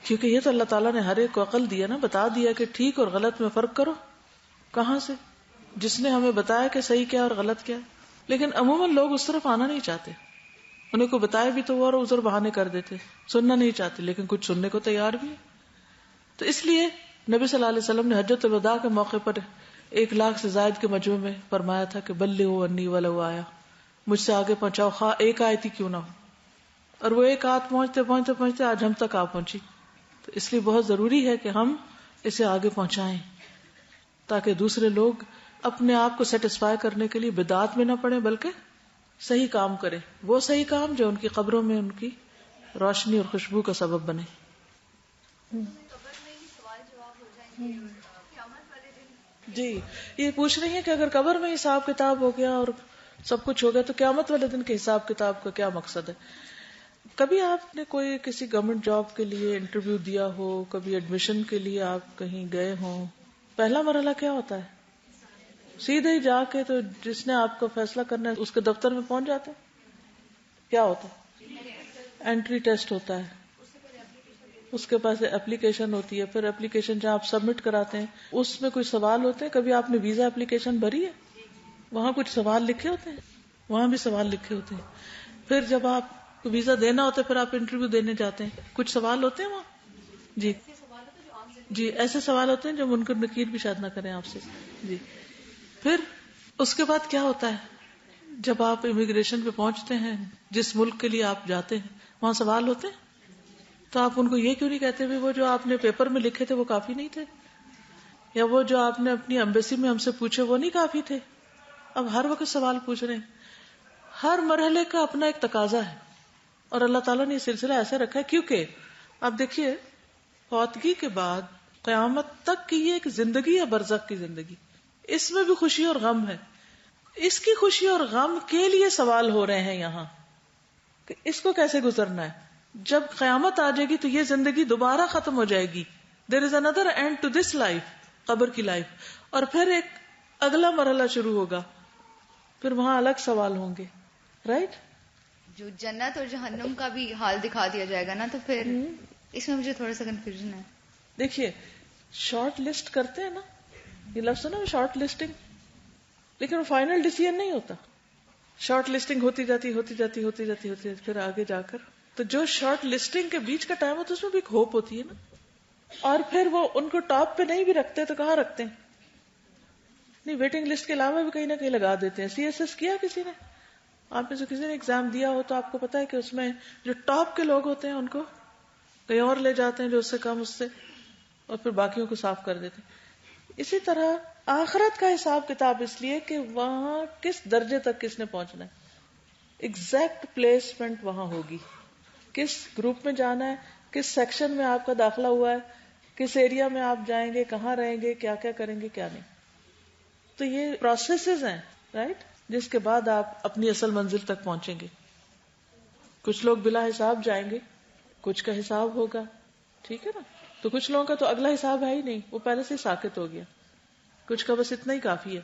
کیونکہ یہ تو اللہ تعالیٰ نے ہر ایک کو عقل دیا نا، بتا دیا کہ ٹھیک اور غلط میں فرق کرو. کہاں سے؟ جس نے ہمیں بتایا کہ صحیح کیا اور غلط کیا. لیکن عموماً لوگ اس طرف آنا نہیں چاہتے، انہیں کو بتایا بھی تو وہ اور عذر بہانے کر دیتے، سننا نہیں چاہتے، لیکن کچھ سننے کو تیار بھی. تو اس لیے نبی صلی اللہ علیہ وسلم نے حجۃ الوداع کے موقع پر 1,00,000 سے زائد کے مجمع میں فرمایا تھا کہ بلغوا عنی ولو آیا، مجھ سے آگے پہنچاؤ خواہ ایک آیت ہی کیوں نہ ہو. اور وہ ایک آیت پہنچتے پہنچتے پہنچتے آج ہم تک آ پہنچی. تو اس لیے بہت ضروری ہے کہ ہم اسے آگے پہنچائیں تاکہ دوسرے لوگ اپنے آپ کو سیٹسفائی کرنے کے لیے بدعات میں نہ پڑیں بلکہ صحیح کام کریں، وہ صحیح کام جو ان کی قبروں میں ان کی روشنی اور خوشبو کا سبب بنے. جی یہ پوچھ رہی ہیں کہ اگر قبر میں حساب کتاب ہو گیا اور سب کچھ ہو گیا تو قیامت والے دن کے حساب کتاب کا کیا مقصد ہے. کبھی آپ نے کوئی کسی گورنمنٹ جاب کے لیے انٹرویو دیا ہو، کبھی ایڈمیشن کے لیے آپ کہیں گئے ہوں، پہلا مرحلہ کیا ہوتا ہے؟ سیدھے ہی جا کے تو جس نے آپ کا فیصلہ کرنا ہے اس کے دفتر میں پہنچ جاتے ہیں؟ کیا ہوتا ہے؟ انٹری ٹیسٹ ہوتا ہے، اس کے پاس اپلیکیشن ہوتی ہے، پھر اپلیکیشن جہاں آپ سبمٹ کراتے ہیں اس میں کوئی سوال ہوتے ہیں. کبھی آپ نے ویزا اپلیکیشن بھری ہے؟ وہاں کچھ سوال لکھے ہوتے ہیں، وہاں بھی سوال لکھے ہوتے ہیں. پھر جب آپ کو ویزا دینا ہوتا ہے پھر آپ انٹرویو دینے جاتے ہیں، کچھ سوال ہوتے ہیں وہاں. جی ایسے سوال ہوتے ہیں جو منکر نکیر بھی شاید نہ کریں آپ سے. جی پھر اس کے بعد کیا ہوتا ہے؟ جب آپ امیگریشن پہ پہنچتے ہیں جس ملک کے لیے آپ جاتے ہیں وہاں سوال ہوتے ہیں، تو آپ ان کو یہ کیوں نہیں کہتے وہ جو آپ نے پیپر میں لکھے تھے وہ کافی نہیں تھے، یا وہ جو آپ نے اپنی ایمبیسی میں ہم سے پوچھے وہ نہیں کافی تھے؟ اب ہر وقت سوال پوچھ رہے ہیں. ہر مرحلے کا اپنا ایک تقاضا ہے اور اللہ تعالیٰ نے یہ سلسلہ ایسا رکھا ہے کیونکہ آپ دیکھیے فوتگی کے بعد قیامت تک کی یہ ایک زندگی ہے، برزخ کی زندگی، اس میں بھی خوشی اور غم ہے. اس کی خوشی اور غم کے لیے سوال ہو رہے ہیں یہاں کہ اس کو کیسے گزرنا ہے. جب قیامت آ جائے گی تو یہ زندگی دوبارہ ختم ہو جائے گی. دیر از اندر اینڈ ٹو دس لائف، قبر کی لائف، اور پھر ایک اگلا مرحلہ شروع ہوگا، پھر وہاں الگ سوال ہوں گے. رائٹ؟ جو جنت اور جہنم کا بھی حال دکھا دیا جائے گا نا، تو پھر اس میں مجھے تھوڑا سا کنفیوژن ہے. دیکھیے شارٹ لسٹ کرتے ہیں نا، یہ لفظ ہے نا شارٹ لسٹنگ، لیکن وہ فائنل ڈیسیژن نہیں ہوتا. شارٹ لسٹنگ ہوتی جاتی پھر آگے جا کر تو جو شارٹ لسٹنگ کے بیچ کا ٹائم ہوتا ہے اس میں بھی ایک ہوپ ہوتی ہے نا. اور پھر وہ ان کو ٹاپ پہ نہیں بھی رکھتے تو کہاں رکھتے ہیں؟ نہیں، ویٹنگ لسٹ کے علاوہ بھی کہیں نہ کہیں لگا دیتے ہیں. CSS کیا کسی نے؟ آپ نے جو کسی نے ایگزام دیا ہو تو آپ کو پتا ہے کہ اس میں جو ٹاپ کے لوگ ہوتے ہیں ان کو کہیں اور لے جاتے ہیں جو اس سے کم، اس سے، اور پھر باقیوں کو صاف کر دیتے ہیں. اسی طرح آخرت کا حساب کتاب اس لیے کہ وہاں کس درجے تک کس نے پہنچنا ہے، ایگزیکٹ پلیسمنٹ وہاں ہوگی، کس گروپ میں جانا ہے، کس سیکشن میں آپ کا داخلہ ہوا ہے، کس ایریا میں آپ جائیں گے، کہاں رہیں گے، کیا کیا کریں گے، کیا نہیں. تو یہ پروسیسز ہیں، رائٹ، جس کے بعد آپ اپنی اصل منزل تک پہنچیں گے. کچھ لوگ بلا حساب جائیں گے، کچھ کا حساب ہوگا، ٹھیک ہے نا. تو کچھ لوگوں کا تو اگلا حساب ہے ہی نہیں، وہ پہلے سے ساکت ہو گیا. کچھ کا بس اتنا ہی کافی ہے.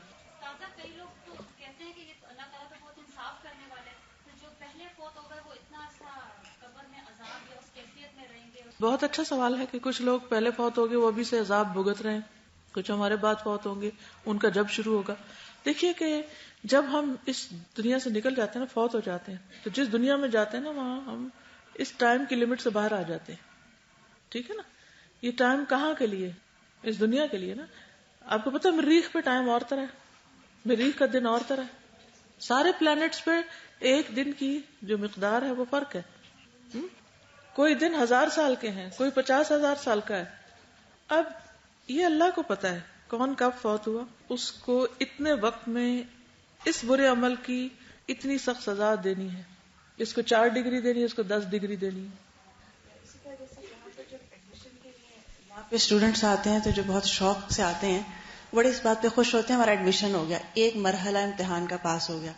کئی لوگ تو کہتے ہیں کہ یہ اللہ تعالیٰ تو بہت انصاف کرنے والے ہیں، جو پہلے فوت ہو گئے وہ اتنا عرصہ قبر میں عذاب یا اس کیفیت میں رہیں گے. بہت اچھا سوال ہے کہ کچھ لوگ پہلے فوت ہو گئے وہ ابھی سے عذاب بھگت رہے ہیں، کچھ ہمارے بعد فوت ہوں گے ان کا جب شروع ہوگا. دیکھیے کہ جب ہم اس دنیا سے نکل جاتے ہیں نا، فوت ہو جاتے ہیں، تو جس دنیا میں جاتے ہیں نا وہاں ہم اس ٹائم کی لمٹ سے باہر آ جاتے ہیں. ٹھیک ہے نا. یہ ٹائم کہاں کے لیے؟ اس دنیا کے لیے نا. آپ کو پتا مریخ پہ ٹائم اور طرح ہے، مریخ کا دن اور طرح ہے. سارے پلانٹس پہ ایک دن کی جو مقدار ہے وہ فرق ہے. کوئی دن 1000 سال کے ہیں، کوئی 50,000 سال کا ہے. اب یہ اللہ کو پتا ہے کون کب فوت ہوا، اس کو اتنے وقت میں اس برے عمل کی اتنی سخت سزا دینی ہے. اس کو 4 ڈگری دینی ہے، اس کو 10 ڈگری دینی ہے. وہاں پہ اسٹوڈینٹس آتے ہیں تو جو بہت شوق سے آتے ہیں، بڑے اس بات پہ خوش ہوتے ہیں ہمارا ایڈمیشن ہو گیا، ایک مرحلہ امتحان کا پاس ہو گیا.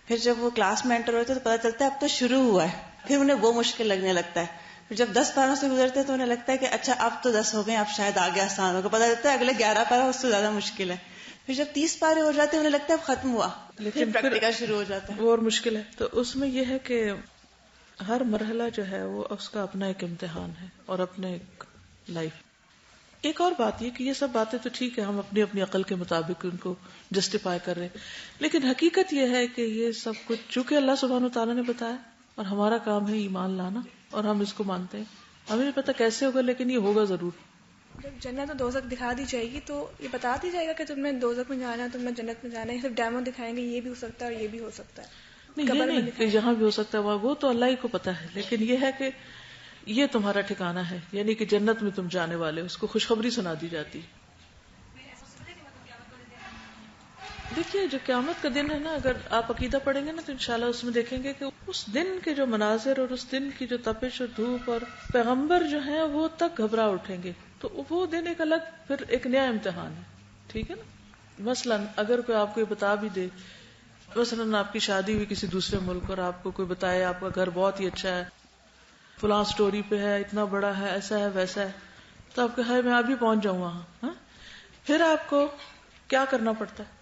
پھر جب وہ کلاس میں انٹر ہوتے ہیں تو پتہ چلتا ہے اب تو شروع ہوا ہے، پھر انہیں وہ مشکل لگنے لگتا ہے. پھر جب 10 پاروں سے گزرتے ہیں تو انہیں لگتا ہے کہ اچھا اب تو 10 ہو گئے، اب شاید آگے آسان ہوگا. پتہ چلتا ہے اگلے 11 پارا اس سے زیادہ مشکل ہے. پھر جب 30 پارے ہو جاتے ہیں انہیں لگتا ہے اب ختم ہوا، لیکن پریکٹیکل شروع ہو جاتا ہے. وہ اور مشکل ہے. تو اس میں یہ ہے کہ ہر مرحلہ جو ہے وہ اس کا اپنا ایک امتحان ہے اور اپنے ایک لائف. ایک اور بات یہ کہ یہ سب باتیں تو ٹھیک ہے، ہم اپنی اپنی عقل کے مطابق ان کو جسٹیفائی کر رہے ہیں، لیکن حقیقت یہ ہے کہ یہ سب کچھ چونکہ اللہ سبحانہ وتعالیٰ نے بتایا اور ہمارا کام ہے ایمان لانا اور ہم اس کو مانتے ہیں. ہمیں نہیں پتا کیسے ہوگا لیکن یہ ہوگا ضرور. جب جنت اور دوزخ دکھا دی جائے گی تو یہ بتا دی جائے گا کہ تم نے دوزخ میں جانا ہے، تم نے جنت میں جانا ہے. صرف ڈیمو دکھائیں گے یہ بھی ہو سکتا ہے اور یہ بھی ہو سکتا ہے. نہیں یہ نہیں کہ یہاں بھی ہو سکتا ہے، وہ تو اللہ ہی کو پتا ہے، لیکن یہ ہے کہ یہ تمہارا ٹھکانہ ہے، یعنی کہ جنت میں تم جانے والے، اس کو خوشخبری سنا دی جاتی. دیکھیے جو قیامت کا دن ہے نا، اگر آپ عقیدہ پڑھیں گے نا تو انشاءاللہ اس میں دیکھیں گے کہ اس دن کے جو مناظر اور اس دن کی جو تپش اور دھوپ اور پیغمبر جو ہیں وہ تک گھبرا اٹھیں گے. تو وہ دن ایک الگ پھر ایک نیا امتحان ہے. ٹھیک ہے نا. مثلاً اگر کوئی آپ کو بتا بھی دے، مثلاً آپ کی شادی ہوئی کسی دوسرے ملک اور آپ کو کوئی بتائے آپ کا گھر بہت ہی اچھا ہے، فلاں سٹوری پہ ہے، اتنا بڑا ہے، ایسا ہے ویسا ہے، تو آپ کہا ہے میں ابھی پہنچ جاؤں وہاں. پھر آپ کو کیا کرنا پڑتا ہے؟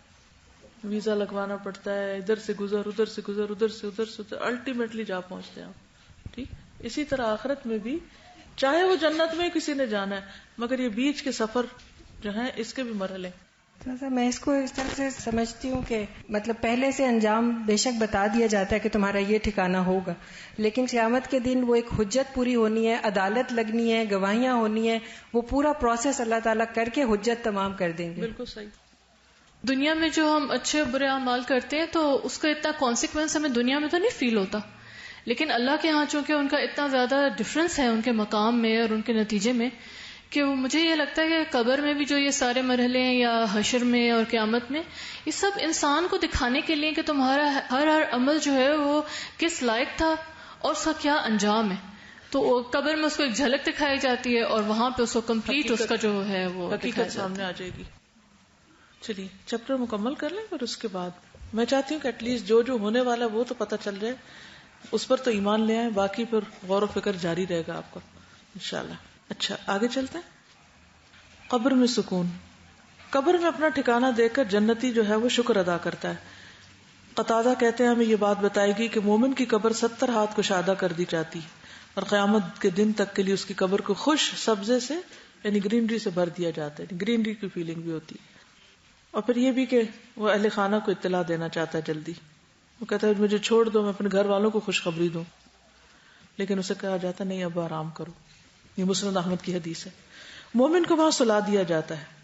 ویزا لگوانا پڑتا ہے، ادھر سے گزر ادھر سے گزر ادھر سے ادھر، الٹیمیٹلی جا پہنچتے ہیں آپ. ٹھیک. اسی طرح آخرت میں بھی چاہے وہ جنت میں کسی نے جانا ہے، مگر یہ بیچ کے سفر جو ہے اس کے بھی مرحلے. میں اس کو اس طرح سے سمجھتی ہوں کہ مطلب پہلے سے انجام بے شک بتا دیا جاتا ہے کہ تمہارا یہ ٹھکانہ ہوگا، لیکن قیامت کے دن وہ ایک حجت پوری ہونی ہے، عدالت لگنی ہے، گواہیاں ہونی ہیں، وہ پورا پروسیس اللہ تعالیٰ کر کے حجت تمام کر دیں گے. بالکل صحیح. دنیا میں جو ہم اچھے برے اعمال کرتے ہیں تو اس کا اتنا کانسیکوینس ہمیں دنیا میں تو نہیں فیل ہوتا، لیکن اللہ کے ہاں چونکہ ان کا اتنا زیادہ ڈفرنس ہے ان کے مقام میں اور ان کے نتیجے میں کہ مجھے یہ لگتا ہے کہ قبر میں بھی جو یہ سارے مرحلے ہیں یا حشر میں اور قیامت میں، یہ سب انسان کو دکھانے کے لیے کہ تمہارا ہر عمل جو ہے وہ کس لائق تھا اور اس کا کیا انجام ہے. تو قبر میں اس کو ایک جھلک دکھائی جاتی ہے اور وہاں پہ اس کو کمپلیٹ اس کا جو ہے وہ حقیقت سامنے آ جائے گی. چلیے چیپٹر مکمل کر لیں. پھر اس کے بعد میں چاہتی ہوں کہ ایٹ لیسٹ جو ہونے والا وہ تو پتہ چل جائے, اس پر تو ایمان لے آئیں, باقی پھر غور و فکر جاری رہے گا آپ کا انشاءاللہ. اچھا آگے چلتے ہیں. قبر میں سکون. قبر میں اپنا ٹھکانہ دیکھ کر جنتی جو ہے وہ شکر ادا کرتا ہے. قتادہ کہتے ہیں ہمیں یہ بات بتائے گی کہ مومن کی قبر 70 ہاتھ کشادہ کر دی جاتی اور قیامت کے دن تک کے لیے اس کی قبر کو خوش سبزے سے یعنی گرینری سے بھر دیا جاتا ہے. گرینری کی فیلنگ بھی ہوتی ہے. اور پھر یہ بھی کہ وہ اہل خانہ کو اطلاع دینا چاہتا ہے جلدی. وہ کہتا ہے مجھے چھوڑ دو, میں اپنے گھر والوں کو خوشخبری دوں, لیکن اسے کہا جاتا نہیں اب آرام کرو. یہ مسند احمد کی حدیث ہے. مومن کو وہاں سلا دیا جاتا ہے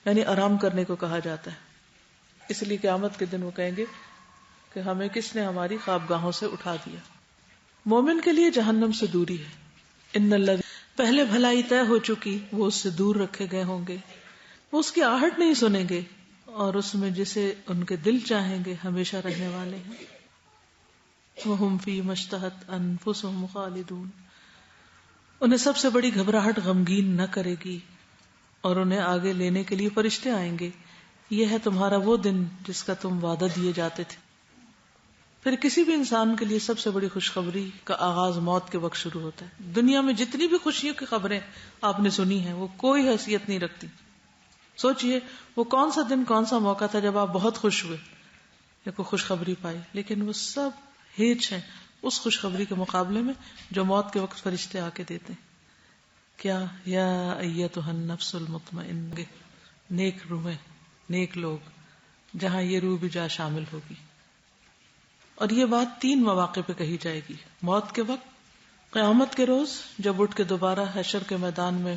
یعنی آرام کرنے کو کہا جاتا ہے. اس لیے قیامت کے دن وہ کہیں گے کہ ہمیں کس نے ہماری خوابگاہوں سے اٹھا دیا. مومن کے لیے جہنم سے دوری ہے. ان الذین پہلے بھلائی طے ہو چکی وہ اس سے دور رکھے گئے ہوں گے. وہ اس کی آہٹ نہیں سنیں گے اور اس میں جسے ان کے دل چاہیں گے ہمیشہ رہنے والے ہیں. وَهُمْ فِي مَشْتَهَتْ أَنفُسُهُمْ خَالِدُونَ. انہیں سب سے بڑی گھبراہٹ غمگین نہ کرے گی اور انہیں آگے لینے کے لیے فرشتے آئیں گے. یہ ہے تمہارا وہ دن جس کا تم وعدہ دیے جاتے تھے. پھر کسی بھی انسان کے لیے سب سے بڑی خوشخبری کا آغاز موت کے وقت شروع ہوتا ہے. دنیا میں جتنی بھی خوشیوں کی خبریں آپ نے سنی ہیں وہ کوئی حیثیت نہیں رکھتی. سوچئے وہ کون سا دن کون سا موقع تھا جب آپ بہت خوش ہوئے یا کوئی خوشخبری پائی, لیکن وہ سب ہیچ ہیں اس خوشخبری کے مقابلے میں جو موت کے وقت فرشتے آ کے دیتے ہیں. کیا یا ایتھا النفس المطمئنہ, نیک روحیں, نیک لوگ, جہاں یہ روح بھی جا شامل ہوگی. اور یہ بات 3 مواقع پہ کہی جائے گی. موت کے وقت, قیامت کے روز جب اٹھ کے دوبارہ حشر کے میدان میں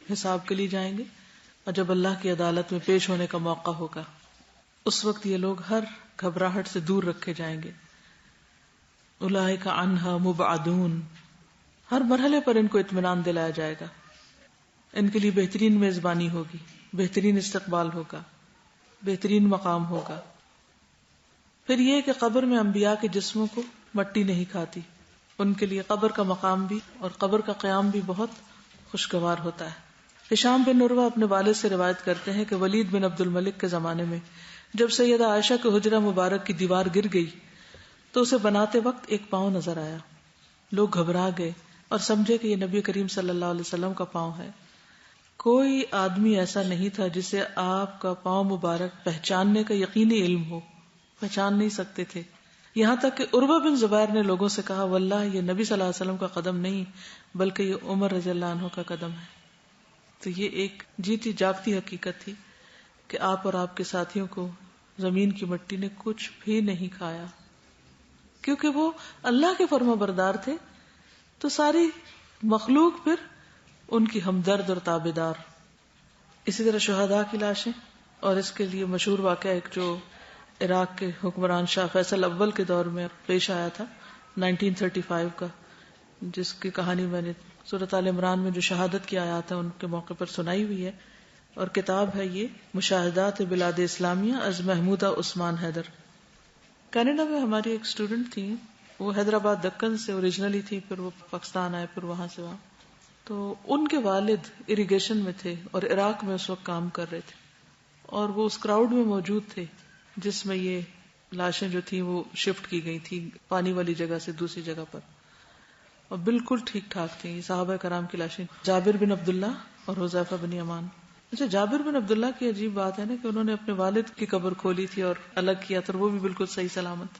حساب کے لیے جائیں گے, اور جب اللہ کی عدالت میں پیش ہونے کا موقع ہوگا. اس وقت یہ لوگ ہر گھبراہٹ سے دور رکھے جائیں گے. اولئک عنہا مبعدون. ہر مرحلے پر ان کو اطمینان دلایا جائے گا. ان کے لیے بہترین میزبانی ہوگی, بہترین استقبال ہوگا, بہترین مقام ہوگا. پھر یہ کہ قبر میں انبیاء کے جسموں کو مٹی نہیں کھاتی. ان کے لیے قبر کا مقام بھی اور قبر کا قیام بھی بہت خوشگوار ہوتا ہے. ہشام بن عروہ اپنے والد سے روایت کرتے ہیں کہ ولید بن عبد الملک کے زمانے میں جب سیدہ عائشہ کے حجرہ مبارک کی دیوار گر گئی تو اسے بناتے وقت ایک پاؤں نظر آیا. لوگ گھبرا گئے اور سمجھے کہ یہ نبی کریم صلی اللہ علیہ وسلم کا پاؤں ہے. کوئی آدمی ایسا نہیں تھا جسے آپ کا پاؤں مبارک پہچاننے کا یقینی علم ہو, پہچان نہیں سکتے تھے. یہاں تک کہ عروہ بن زبیر نے لوگوں سے کہا واللہ یہ نبی صلی اللہ علیہ وسلم کا قدم نہیں بلکہ یہ عمر رضی اللہ عنہ کا قدم ہے. تو یہ ایک جیتی جاگتی حقیقت تھی کہ آپ اور آپ کے ساتھیوں کو زمین کی مٹی نے کچھ بھی نہیں کھایا, کیونکہ وہ اللہ کے فرما بردار تھے. تو ساری مخلوق پھر ان کی ہمدرد اور تابعدار. اسی طرح شہداء کی لاشیں, اور اس کے لیے مشہور واقعہ ایک جو عراق کے حکمران شاہ فیصل اول کے دور میں پیش آیا تھا 1935 کا, جس کی کہانی میں نے سورۃ آل عمران میں جو شہادت کی آیات ہیں ان کے موقع پر سنائی ہوئی ہے. اور کتاب ہے یہ مشاہدات بلاد اسلامیہ از محمودہ عثمان حیدر. کینیڈا میں ہماری ایک اسٹوڈنٹ تھی, وہ حیدرآباد دکن سے اوریجنلی تھی, پھر وہ پاکستان آئے, پھر وہاں سے وہاں. تو ان کے والد اریگیشن میں تھے اور عراق میں اس وقت کام کر رہے تھے, اور وہ اس کراؤڈ میں موجود تھے جس میں یہ لاشیں جو تھیں وہ شفٹ کی گئی تھی پانی والی جگہ سے دوسری جگہ پر, اور بالکل ٹھیک ٹھاک تھیں. یہ صحابہ کرام کی لاشیں, جابر بن عبداللہ اور حذیفہ بن یمان. اچھا, جابر بن عبداللہ کی عجیب بات ہے نا کہ انہوں نے اپنے والد کی قبر کھولی تھی اور الگ کیا تھا, وہ بھی بالکل صحیح سلامت.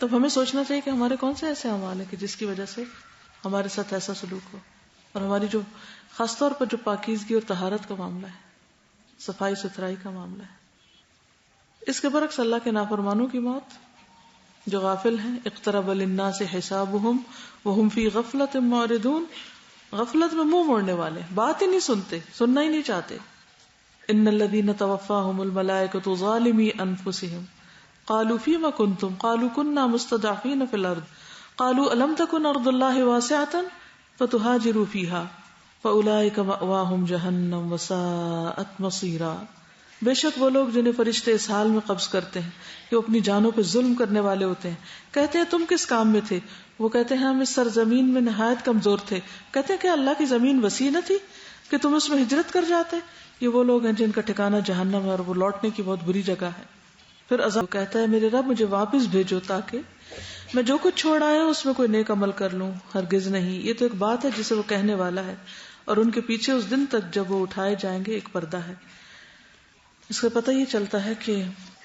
تو ہمیں سوچنا چاہیے کہ ہمارے کون سے ایسے اعمال ہیں کہ جس کی وجہ سے ہمارے ساتھ ایسا سلوک ہو, اور ہماری جو خاص طور پر جو پاکیزگی اور طہارت کا معاملہ ہے, صفائی ستھرائی کا معاملہ ہے. اس کے برعکس اللہ کے نافرمانوں کی موت جو غافل ہیں, اقترب للناس حسابهم وهم فی غفلۃ معرضون, غفلت میں منہ موڑنے والے, بات ہی نہیں سنتے, سننا ہی نہیں چاہتے. ان الذین توفاهم الملائکۃ ظالمی انفسهم قالوا فیما کنتم قالوا كنا مستضعفین فی الارض قالوا الم تکن ارض اللہ واسعۃ فتہاجروا فیہا فاولئک مأواہم جہنم وساءت مصیرا. بے شک وہ لوگ جنہیں فرشتے اس حال میں قبض کرتے ہیں کہ وہ اپنی جانوں پہ ظلم کرنے والے ہوتے ہیں، کہتے ہیں تم کس کام میں تھے؟ وہ کہتے ہیں ہم اس سرزمین میں نہایت کمزور تھے۔ کہتے ہیں کہ اللہ کی زمین وسیع نہ تھی کہ تم اس میں ہجرت کر جاتے؟ یہ وہ لوگ ہیں جن کا ٹھکانہ جہنم ہے اور وہ لوٹنے کی بہت بری جگہ ہے۔ پھر عذاب کہتا ہے میرے رب مجھے واپس بھیجو تاکہ میں جو کچھ چھوڑ آیا اس میں کوئی نیک عمل کر لوں۔ ہرگز نہیں، یہ تو ایک بات ہے جسے وہ کہنے والا ہے، اور ان کے پیچھے اس دن تک جب وہ اٹھائے جائیں گے ایک پردہ ہے۔ اس کا پتہ یہ چلتا ہے کہ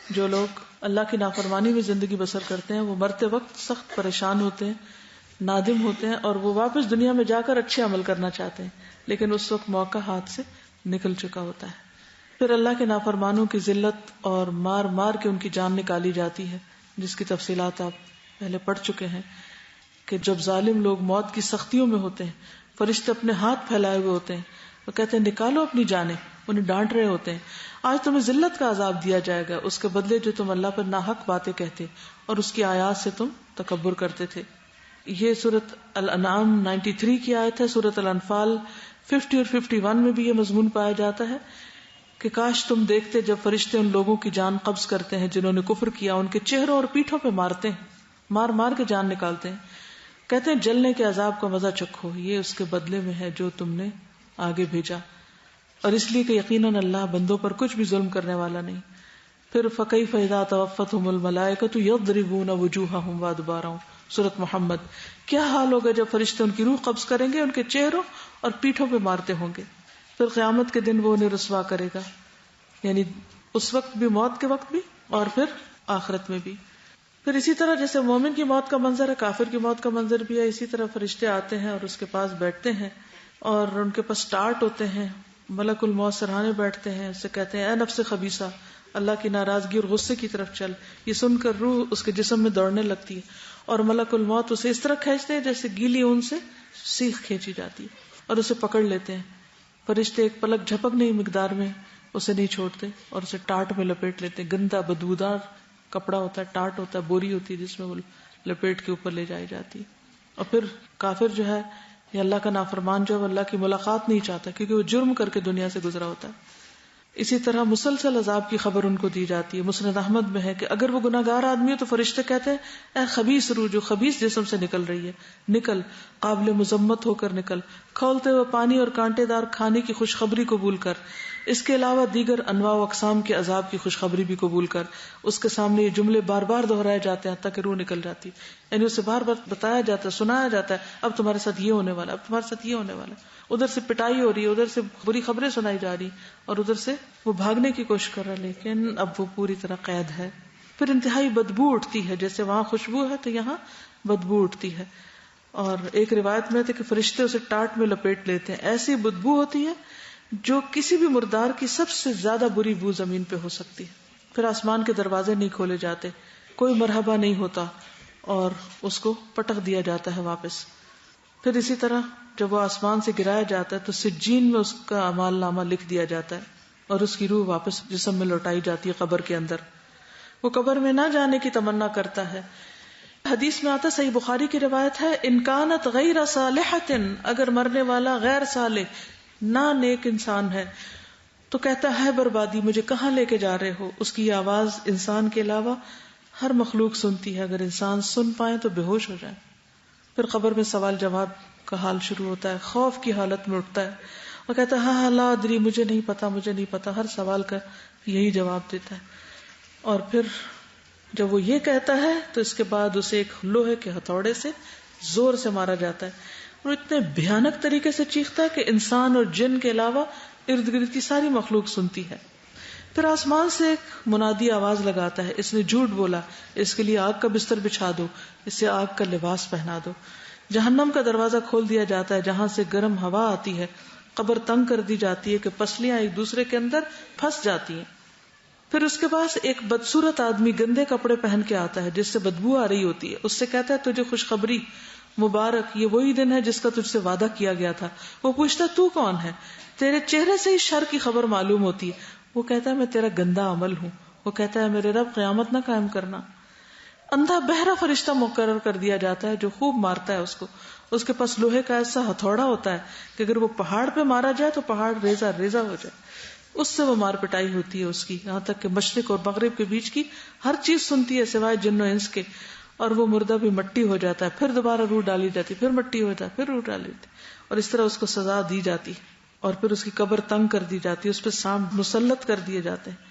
جو لوگ اللہ کی نافرمانی میں زندگی بسر کرتے ہیں وہ مرتے وقت سخت پریشان ہوتے ہیں، نادم ہوتے ہیں، اور وہ واپس دنیا میں جا کر اچھے عمل کرنا چاہتے ہیں، لیکن اس وقت موقع ہاتھ سے نکل چکا ہوتا ہے۔ پھر اللہ کے نافرمانوں کی ذلت اور مار مار کے ان کی جان نکالی جاتی ہے، جس کی تفصیلات آپ پہلے پڑھ چکے ہیں کہ جب ظالم لوگ موت کی سختیوں میں ہوتے ہیں، فرشتے اپنے ہاتھ پھیلائے ہوئے ہوتے ہیں، وہ کہتے ہیں نکالو اپنی جانیں، انہیں ڈانٹ رہے ہوتے ہیں آج تمہیں ذلت کا عذاب دیا جائے گا اس کے بدلے جو تم اللہ پر ناحق باتیں کہتے اور اس کی آیات سے تم تکبر کرتے تھے۔ یہ سورۃ الانعام 93 کی آیت ہے۔ سورۃ الانفال 50 اور 51 میں بھی یہ مضمون پایا جاتا ہے کہ کاش تم دیکھتے جب فرشتے ان لوگوں کی جان قبض کرتے ہیں جنہوں نے کفر کیا، ان کے چہروں اور پیٹھوں پہ مارتے ہیں، مار مار کے جان نکالتے ہیں، کہتے ہیں جلنے کے عذاب کا مزہ چکھو، یہ اس کے بدلے میں ہے جو تم نے آگے بھیجا، اور اس لیے کہ یقیناً اللہ بندوں پر کچھ بھی ظلم کرنے والا نہیں۔ پھر فَكَيْفَ إِذَا تَوَفَّتْهُمُ الْمَلَائِكَةُ يَضْرِبُونَ وُجُوهَهُمْ وَأَدْبَارَهُمْ سورۃ محمد۔ کیا حال ہوگا جب فرشتے ان کی روح قبض کریں گے، ان کے چہروں اور پیٹھوں پہ مارتے ہوں گے، پھر قیامت کے دن وہ انہیں رسوا کرے گا، یعنی اس وقت بھی، موت کے وقت بھی، اور پھر آخرت میں بھی۔ پھر اسی طرح جیسے مومن کی موت کا منظر ہے، کافر کی موت کا منظر بھی ہے، اسی طرح فرشتے آتے ہیں اور اس کے پاس بیٹھتے ہیں اور ان کے پاس ٹارٹ ہوتے ہیں، ملک الموت سرہانے بیٹھتے ہیں، اس سے کہتے ہیں اے نفس خبیثہ، اللہ کی ناراضگی اور غصے کی طرف چل۔ یہ سن کر روح اس کے جسم میں دوڑنے لگتی ہے اور ملک الموت اسے اس طرح کھینچتے ہیں جیسے گیلی اون سے سیخ کھینچی جاتی ہے، اور اسے پکڑ لیتے ہیں۔ فرشتے ایک پلک جھپک نہیں مقدار میں اسے نہیں چھوڑتے اور اسے ٹاٹ میں لپیٹ لیتے ہیں۔ گندا بدبودار کپڑا ہوتا ہے، ٹاٹ ہوتا ہے، بوری ہوتی ہے جس میں وہ لپیٹ کے اوپر لے جائی جاتی ہے۔ اور پھر کافر جو ہے یا اللہ کا نافرمان جو ہے وہ اللہ کی ملاقات نہیں چاہتا کیونکہ وہ جرم کر کے دنیا سے گزرا ہوتا ہے۔ اسی طرح مسلسل عذاب کی خبر ان کو دی جاتی ہے۔ مسند احمد میں ہے کہ اگر وہ گناہگار آدمی ہو تو فرشتے کہتے ہیں اے خبیث روح جو خبیث جسم سے نکل رہی ہے، نکل، قابل مذمت ہو کر نکل، کھولتے ہوئے پانی اور کانٹے دار کھانے کی خوشخبری قبول کر، اس کے علاوہ دیگر انواع و اقسام کے عذاب کی خوشخبری بھی قبول کر۔ اس کے سامنے یہ جملے بار بار دہرائے جاتے ہیں تاکہ روح نکل جاتی، یعنی اسے بار بار بتایا جاتا ہے، سنایا جاتا ہے اب تمہارے ساتھ یہ ہونے والا، اب تمہارے ساتھ یہ ہونے والا۔ ادھر سے پٹائی ہو رہی ہے، ادھر سے بری خبریں سنائی جا رہی، اور ادھر سے وہ بھاگنے کی کوشش کر رہا ہے لیکن اب وہ پوری طرح قید ہے۔ پھر انتہائی بدبو اٹھتی ہے، جیسے وہاں خوشبو ہے تو یہاں بدبو اٹھتی ہے، اور ایک روایت میں تھے کہ فرشتے اسے ٹاٹ میں لپیٹ لیتے ہیں، ایسی بدبو ہوتی ہے جو کسی بھی مردار کی سب سے زیادہ بری بو زمین پہ ہو سکتی ہے۔ پھر آسمان کے دروازے نہیں کھولے جاتے، کوئی مرحبا نہیں ہوتا اور اس کو پٹک دیا جاتا ہے واپس۔ پھر اسی طرح جب وہ آسمان سے گرایا جاتا ہے تو سجین میں اس کا اعمال نامہ لکھ دیا جاتا ہے اور اس کی روح واپس جسم میں لوٹائی جاتی ہے قبر کے اندر۔ وہ قبر میں نہ جانے کی تمنا کرتا ہے۔ حدیث میں آتا، صحیح بخاری کی روایت ہے، ان کانت غیر صالحۃ، اگر مرنے والا غیر صالح نہ نیک انسان ہے تو کہتا ہے بربادی، مجھے کہاں لے کے جا رہے ہو۔ اس کی آواز انسان کے علاوہ ہر مخلوق سنتی ہے، اگر انسان سن پائے تو بے ہوش ہو جائے۔ پھر قبر میں سوال جواب کا حال شروع ہوتا ہے، خوف کی حالت میں اٹھتا ہے اور کہتا ہے ہاں لا ادری، مجھے نہیں پتا، مجھے نہیں پتا، ہر سوال کا یہی جواب دیتا ہے۔ اور پھر جب وہ یہ کہتا ہے تو اس کے بعد اسے ایک لوہے کے ہتھوڑے سے زور سے مارا جاتا ہے، اور اتنے بھیانک طریقے سے چیختا ہے کہ انسان اور جن کے علاوہ ارد گرد کی ساری مخلوق سنتی ہے۔ پھر آسمان سے ایک منادی آواز لگاتا ہے، اس نے جھوٹ بولا، اس کے لیے آگ کا بستر بچھا دو، اسے آگ کا لباس پہنا دو۔ جہنم کا دروازہ کھول دیا جاتا ہے جہاں سے گرم ہوا آتی ہے، قبر تنگ کر دی جاتی ہے کہ پسلیاں ایک دوسرے کے اندر پھنس جاتی ہیں۔ پھر اس کے پاس ایک بدصورت آدمی گندے کپڑے پہن کے آتا ہے جس سے بدبو آ رہی ہوتی ہے، اس سے کہتا ہے تجھے خوشخبری، مبارک، یہ وہی دن ہے جس کا تجھ سے وعدہ کیا گیا تھا۔ وہ پوچھتا تو کون ہے؟ تیرے چہرے سے ہی شر کی خبر معلوم ہوتی ہے۔ وہ کہتا ہے میں تیرا گندا عمل ہوں۔ وہ کہتا ہے میرے رب قیامت نہ قائم کرنا۔ اندھا بہرا فرشتہ مقرر کر دیا جاتا ہے جو خوب مارتا ہے اس کو۔ اس کے پاس لوہے کا ایسا ہتھوڑا ہوتا ہے کہ اگر وہ پہاڑ پہ مارا جائے تو پہاڑ ریزہ ریزہ ہو جائے۔ اس سے وہ مار پٹائی ہوتی ہے اس کی، یہاں تک کہ مشرق اور مغرب کے بیچ کی ہر چیز سنتی ہے سوائے جن و انس کے، اور وہ مردہ بھی مٹی ہو جاتا ہے، پھر دوبارہ روح ڈالی جاتی، پھر مٹی ہو جاتا ہے، پھر روح ڈالی جاتی، اور اس طرح اس کو سزا دی جاتی، اور پھر اس کی قبر تنگ کر دی جاتی، اس پہ سانپ مسلط کر دیے جاتے ہیں،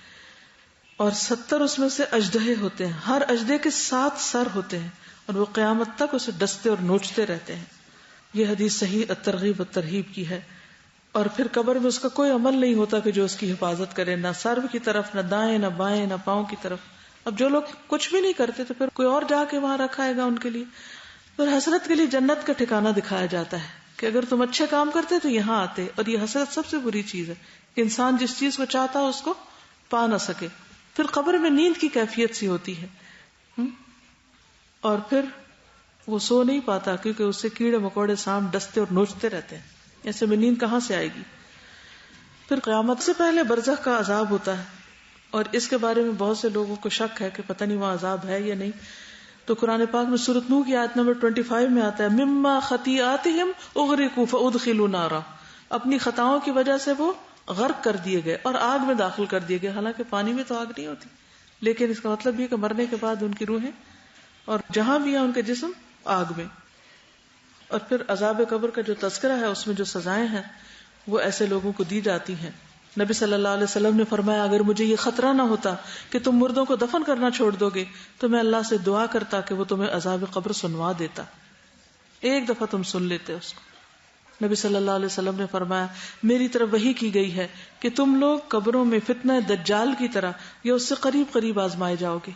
اور 70 اس میں سے اژدہے ہوتے ہیں، ہر اژدہے کے 7 سر ہوتے ہیں، اور وہ قیامت تک اسے ڈستے اور نوچتے رہتے ہیں۔ یہ حدیث صحیح الترغیب والترہیب کی ہے۔ اور پھر قبر میں اس کا کوئی عمل نہیں ہوتا کہ جو اس کی حفاظت کرے، نہ سر کی طرف، نہ دائیں، نہ بائیں، نہ پاؤں کی طرف۔ اب جو لوگ کچھ بھی نہیں کرتے تو پھر کوئی اور جا کے وہاں رکھائے گا ان کے لیے۔ پھر حسرت کے لیے جنت کا ٹھکانہ دکھایا جاتا ہے کہ اگر تم اچھے کام کرتے تو یہاں آتے، اور یہ حسرت سب سے بری چیز ہے کہ انسان جس چیز کو چاہتا ہو اس کو پا نہ سکے۔ پھر قبر میں نیند کی کیفیت سی ہوتی ہے، اور پھر وہ سو نہیں پاتا کیونکہ اس سے کیڑے مکوڑے سانپ ڈستے اور نوچتے رہتے ہیں، ایسے میں نیند کہاں سے آئے گی۔ پھر قیامت سے پہلے برزخ کا عذاب ہوتا ہے، اور اس کے بارے میں بہت سے لوگوں کو شک ہے کہ پتہ نہیں وہاں عذاب ہے یا نہیں۔ تو قرآن پاک میں سورۃ نوح کی آیت نمبر 25 میں آتا ہے مما خطیئاتہم اغرقوا فادخلوا نارا، اپنی خطاؤں کی وجہ سے وہ غرق کر دیے گئے اور آگ میں داخل کر دیے گئے، حالانکہ پانی میں تو آگ نہیں ہوتی، لیکن اس کا مطلب یہ کہ مرنے کے بعد ان کی روحیں اور جہاں بھی ہیں ان کے جسم آگ میں۔ اور پھر عذاب قبر کا جو تذکرہ ہے اس میں جو سزائیں ہیں وہ ایسے لوگوں کو دی جاتی ہیں۔ نبی صلی اللہ علیہ وسلم نے فرمایا اگر مجھے یہ خطرہ نہ ہوتا کہ تم مردوں کو دفن کرنا چھوڑ دو گے تو میں اللہ سے دعا کرتا کہ وہ تمہیں عذاب قبر سنوا دیتا، ایک دفعہ تم سن لیتے اس کو۔ نبی صلی اللہ علیہ وسلم نے فرمایا میری طرف وحی کی گئی ہے کہ تم لوگ قبروں میں فتنہ دجال کی طرح یا اس سے قریب قریب آزمائے جاؤ گے،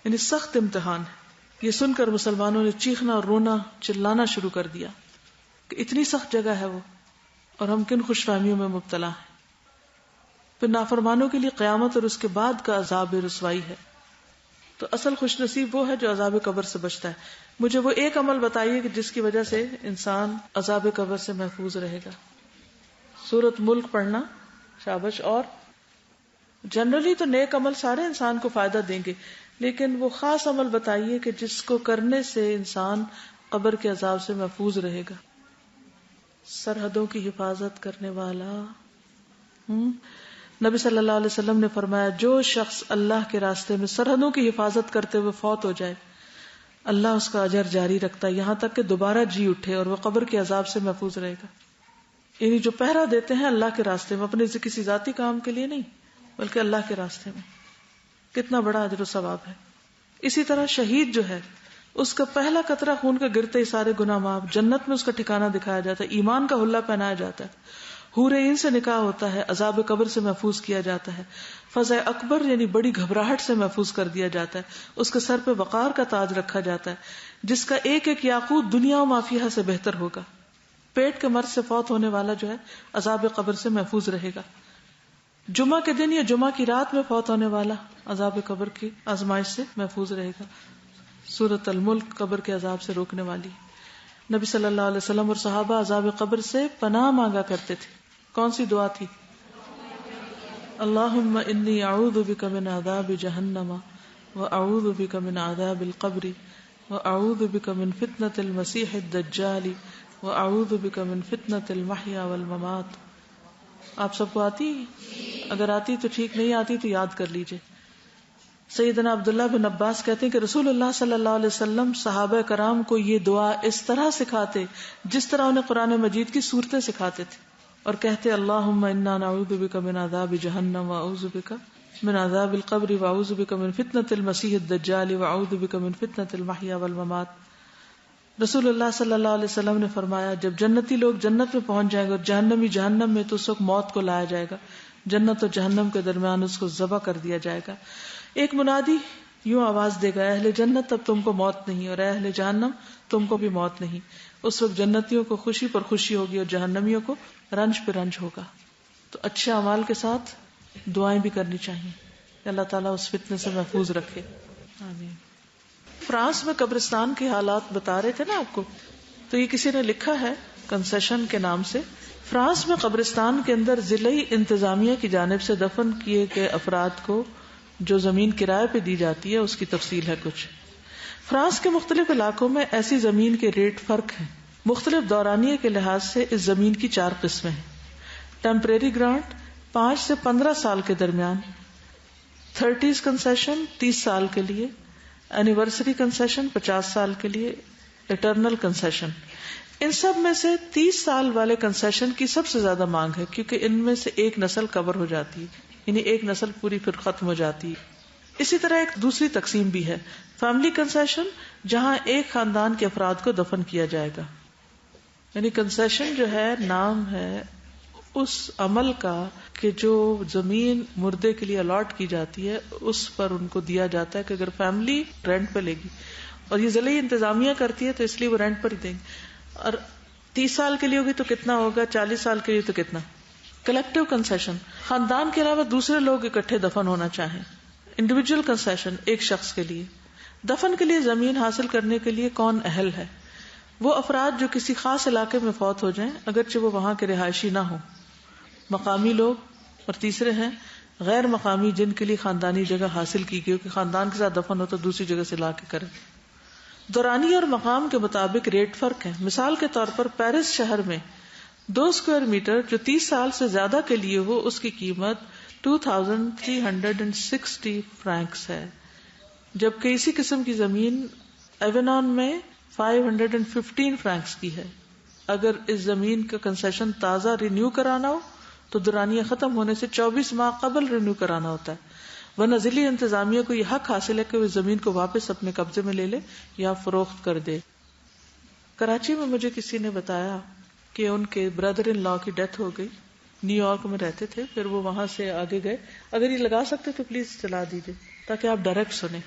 یعنی سخت امتحان ہے۔ یہ سن کر مسلمانوں نے چیخنا اور رونا چلانا شروع کر دیا کہ اتنی سخت جگہ ہے وہ، اور ہم کن خوش فہمیوں میں مبتلا ہیں۔ پھر نافرمانوں کے لیے قیامت اور اس کے بعد کا عذاب رسوائی ہے۔ تو اصل خوش نصیب وہ ہے جو عذاب قبر سے بچتا ہے۔ مجھے وہ ایک عمل بتائیے کہ جس کی وجہ سے انسان عذاب قبر سے محفوظ رہے گا۔ سورۃ ملک پڑھنا، شابش۔ اور جنرلی تو نیک عمل سارے انسان کو فائدہ دیں گے، لیکن وہ خاص عمل بتائیے کہ جس کو کرنے سے انسان قبر کے عذاب سے محفوظ رہے گا۔ سرحدوں کی حفاظت کرنے والا۔ نبی صلی اللہ علیہ وسلم نے فرمایا جو شخص اللہ کے راستے میں سرحدوں کی حفاظت کرتے ہوئے فوت ہو جائے اللہ اس کا اجر جاری رکھتا ہے یہاں تک کہ دوبارہ جی اٹھے، اور وہ قبر کے عذاب سے محفوظ رہے گا۔ یعنی جو پہرا دیتے ہیں اللہ کے راستے میں، اپنے کسی ذاتی کام کے لیے نہیں بلکہ اللہ کے راستے میں، کتنا بڑا اجر و ثواب ہے۔ اسی طرح شہید جو ہے اس کا پہلا قطرہ خون کا گرتے ہی سارے گناہ معاف، جنت میں اس کا ٹھکانہ دکھایا جاتا ہے، ایمان کا حلہ پہنایا جاتا ہے، حور عین سے نکاح ہوتا ہے، عذاب قبر سے محفوظ کیا جاتا ہے، فزع اکبر یعنی بڑی گھبراہٹ سے محفوظ کر دیا جاتا ہے، اس کے سر پہ وقار کا تاج رکھا جاتا ہے جس کا ایک ایک یاقوت دنیا و ما فیہا سے بہتر ہوگا۔ پیٹ کے مرض سے فوت ہونے والا جو ہے عذاب قبر سے محفوظ رہے گا۔ جمعہ کے دن یا جمعہ کی رات میں فوت ہونے والا عذاب قبر کی آزمائش سے محفوظ رہے گا۔ سورۃ الملک قبر کے عذاب سے روکنے والی۔ نبی صلی اللہ علیہ وسلم اور صحابہ عذاب قبر سے پناہ مانگا کرتے تھے۔ کون سی دعا تھی؟ اللہم انی اعوذ بک من عذاب جہنم واعوذ بک من عذاب القبر واعوذ بک من فتنة المسیح الدجال واعوذ بک من فتنة المحیا والممات۔ آپ سب کو آتی؟ اگر آتی تو ٹھیک، نہیں آتی تو یاد کر لیجئے۔ سیدنا عبداللہ بن عباس کہتے ہیں کہ رسول اللہ صلی اللہ علیہ وسلم صحابہ کرام کو یہ دعا اس طرح سکھاتے جس طرح انہیں قرآن مجید کی صورتیں سکھاتے تھے، اور کہتے اللہم انا نعوذ بک من عذاب جہنم واعوذ بک من عذاب القبر واعوذ بک من فتنة المسیح الدجال واعوذ بک من فتنة المحیا والممات۔ رسول اللہ صلی اللہ علیہ وسلم نے فرمایا جب جنتی لوگ جنت میں پہنچ جائیں گے اور جہنمی جہنم میں تو اس وقت موت کو لایا جائے گا، جنت اور جہنم کے درمیان اس کو ذبح کر دیا جائے گا۔ ایک منادی یوں آواز دے گا اہل جنت اب تم کو موت نہیں، اور اہل جہنم تم کو بھی موت نہیں۔ اس وقت جنتیوں کو خوشی پر خوشی ہوگی اور جہنمیوں کو رنج پہ رنج ہوگا۔ تو اچھے اعمال کے ساتھ دعائیں بھی کرنی چاہیے کہ اللہ تعالیٰ اس فتنے سے محفوظ رکھے، آمین۔ فرانس میں قبرستان کے حالات بتا رہے تھے نا آپ کو، تو یہ کسی نے لکھا ہے کنسیشن کے نام سے، فرانس میں قبرستان کے اندر ضلعی انتظامیہ کی جانب سے دفن کیے گئے افراد کو جو زمین کرائے پہ دی جاتی ہے اس کی تفصیل ہے کچھ۔ فرانس کے مختلف علاقوں میں ایسی زمین کے ریٹ فرق ہیں۔ مختلف دورانیے کے لحاظ سے اس زمین کی 4 قسمیں ہیں: ٹیمپریری گرانٹ، 5 سے 15 سال کے درمیان 30s کنسیشن 30 سال کے لیے, اینیورسری کنسیشن 50 سال کے لیے, اٹرنل کنسیشن. ان سب میں سے 30 سال والے کنسیشن کی سب سے زیادہ مانگ ہے, کیونکہ ان میں سے ایک نسل کور ہو جاتی ہے, یعنی ایک نسل پوری پھر ختم ہو جاتی ہے. اسی طرح ایک دوسری تقسیم بھی ہے, فیملی کنسیشن, جہاں ایک خاندان کے افراد کو دفن کیا جائے گا. یعنی کنسیشن جو ہے نام ہے اس عمل کا کہ جو زمین مردے کے لیے الاٹ کی جاتی ہے اس پر ان کو دیا جاتا ہے کہ اگر فیملی رینٹ پہ لے گی, اور یہ ضلعی انتظامیہ کرتی ہے تو اس لیے وہ رینٹ پر ہی دیں گے. اور 30 سال کے لیے ہوگی تو کتنا ہوگا, 40 سال کے لیے تو کتنا. کلیکٹیو کنسیشن, خاندان کے علاوہ دوسرے لوگ اکٹھے دفن ہونا چاہیں. انڈیویجل کنسیشن, ایک شخص کے لیے. دفن کے لیے زمین حاصل کرنے کے لیے کون اہل ہے؟ وہ افراد جو کسی خاص علاقے میں فوت ہو جائیں اگرچہ وہ وہاں کے رہائشی نہ ہوں, مقامی لوگ. اور تیسرے ہیں غیر مقامی, جن کے لیے خاندانی جگہ حاصل کی گئی کہ خاندان کے ساتھ دفن ہو تو دوسری جگہ سے لا کے کریں. دورانی اور مقام کے مطابق ریٹ فرق ہے. مثال کے طور پر پیرس شہر میں 2 اسکوائر میٹر جو 30 سال سے زیادہ کے لیے ہو اس کی قیمت 2360 فرینکس ہے, جبکہ اسی قسم کی زمین ایونون میں 515 فرینکس کی ہے. اگر اس زمین کا کنسیشن تازہ رینیو کرانا ہو تو دورانیہ ختم ہونے سے 24 ماہ قبل رینیو کرانا ہوتا ہے, ورنہ ضلعی انتظامیہ کو یہ حق حاصل ہے کہ وہ زمین کو واپس اپنے قبضے میں لے لے یا فروخت کر دے. کراچی میں مجھے کسی نے بتایا کہ ان کے بردر ان لا کی ڈیتھ ہو گئی, نیو یارک میں رہتے تھے, پھر وہ وہاں سے آگے گئے. اگر یہ لگا سکتے تو پلیز چلا دیجیے تاکہ آپ ڈائریکٹ سنیں.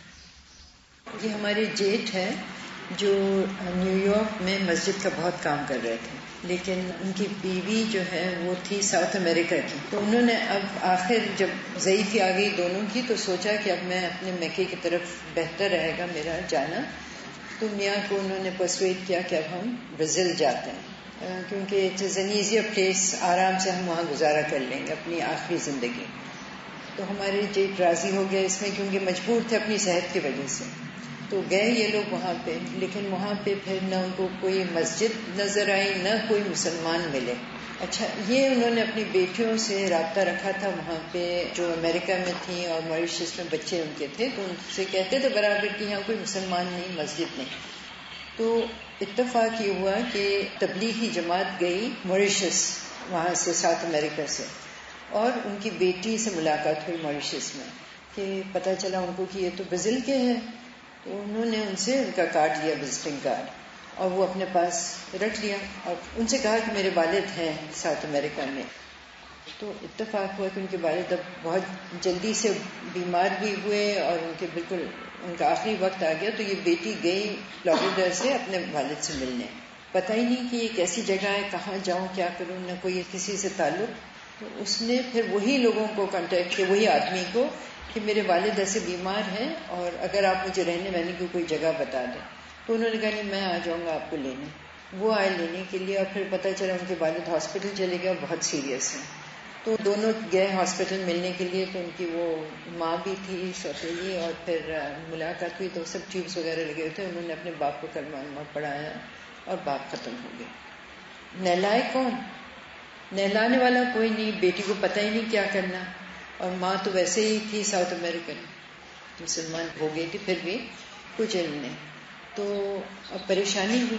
یہ ہمارے جیٹ ہے جو نیو یارک میں مسجد کا بہت کام کر رہے تھے, لیکن ان کی بیوی جو ہے وہ تھی ساؤتھ امریکہ کی. تو انہوں نے اب آخر جب ضعیفی آ گئی دونوں کی تو سوچا کہ اب میں اپنے مکے کی طرف بہتر رہے گا میرا جانا. تو میاں کو انہوں نے پرسویٹ کیا کہ اب ہم برازیل جاتے ہیں, کیونکہ it's is an easier place, آرام سے ہم وہاں گزارا کر لیں گے اپنی آخری زندگی. تو ہمارے جیٹ راضی ہو گئے اس میں, کیونکہ مجبور تھے اپنی صحت کی وجہ سے. تو گئے یہ لوگ وہاں پہ, لیکن وہاں پہ پھر نہ ان کو کوئی مسجد نظر آئی نہ کوئی مسلمان ملے. اچھا, یہ انہوں نے اپنی بیٹیوں سے رابطہ رکھا تھا وہاں پہ جو امریکہ میں تھیں اور موریشس میں بچے ان کے تھے, تو ان سے کہتے تھے برابر کہ یہاں کوئی مسلمان نہیں, مسجد نہیں. تو اتفاق یہ ہوا کہ تبلیغی جماعت گئی موریشس وہاں سے ساؤتھ امریکہ سے, اور ان کی بیٹی سے ملاقات ہوئی موریشس میں کہ پتہ چلا ان کو کہ یہ تو برازیل کے ہیں. تو انہوں نے ان سے ان کا کارڈ لیا, وزٹنگ کارڈ, اور وہ اپنے پاس رکھ لیا, اور ان سے کہا کہ میرے والد ہیں ساؤتھ امریکہ میں. تو اتفاق ہوا کہ ان کے والد اب بہت جلدی سے بیمار بھی ہوئے اور ان کے بالکل ان کا آخری وقت آ گیا. تو یہ بیٹی گئی فلوریڈا سے اپنے والد سے ملنے. پتہ ہی نہیں کہ یہ کیسی جگہ ہے, کہاں جاؤں, کیا کروں, نہ کوئی کسی سے تعلق. تو اس نے پھر وہی لوگوں کو کانٹیکٹ کیا, وہی آدمی کو, کہ میرے والد ایسے بیمار ہیں اور اگر آپ مجھے رہنے وہنے کی کوئی جگہ بتا دیں. تو انہوں نے کہا نہیں, میں آ جاؤں گا آپ کو لینے. وہ آئے لینے کے لیے, اور پھر پتہ چلا ان کے والد ہاسپٹل چلے گئے اور بہت سیریس ہیں. تو دونوں گئے ہاسپٹل ملنے کے لیے. تو ان کی وہ ماں بھی تھی سوتیلی, اور پھر ملاقات ہوئی تو سب ٹیوبس وغیرہ لگے ہوئے تھے. انہوں نے اپنے باپ کو کلمہ پڑھایا اور باپ ختم ہو گئے. نہلائے کون؟ نہلانے والا کوئی نہیں, بیٹی کو پتہ ہی نہیں کیا کرنا, اور ماں تو ویسے ہی تھی ساؤتھ امریکن, مسلمان ہو گئی تھی, پھر بھی کچھ علم نہیں. تو اب پریشانی ہوئی.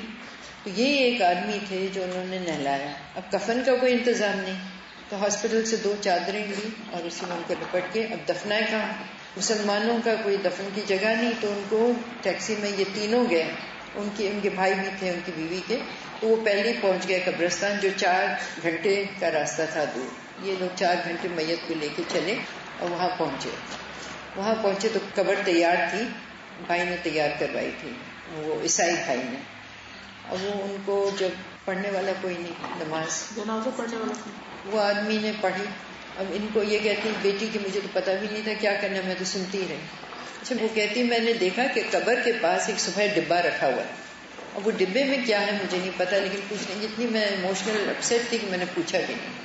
تو یہ ایک آدمی تھے جو انہوں نے نہلایا. اب کفن کا کوئی انتظام نہیں, تو ہاسپٹل سے 2 چادریں لی اور اسی میں ان کو لپٹ کے اب دفنائے کہاں. مسلمانوں کا کوئی دفن کی جگہ نہیں, تو ان کو ٹیکسی میں یہ تینوں گئے, ان کے بھائی بھی تھے ان کی بیوی کے. تو وہ پہلے ہی پہنچ گئے قبرستان, جو 4 گھنٹے کا راستہ تھا دور. یہ لوگ 4 گھنٹے میت کو لے کے چلے اور وہاں پہنچے تو قبر تیار تھی, بھائی نے تیار کروائی تھی, وہ عیسائی بھائی نے. اب وہ ان کو جب پڑھنے والا کوئی نہیں, نماز جنازہ پڑھنے والا وہ آدمی نے پڑھی. اب ان کو یہ کہتی بیٹی کہ مجھے تو پتہ بھی نہیں تھا کیا کرنا, میں تو سنتی ہی رہی. اچھا, وہ کہتی میں نے دیکھا کہ قبر کے پاس ایک سفید ڈبہ رکھا ہوا ہے. اب وہ ڈبے میں کیا ہے مجھے نہیں پتا, لیکن پوچھنے جتنی میں ایموشنل اپسیٹ تھی کہ میں نے پوچھا بھی نہیں.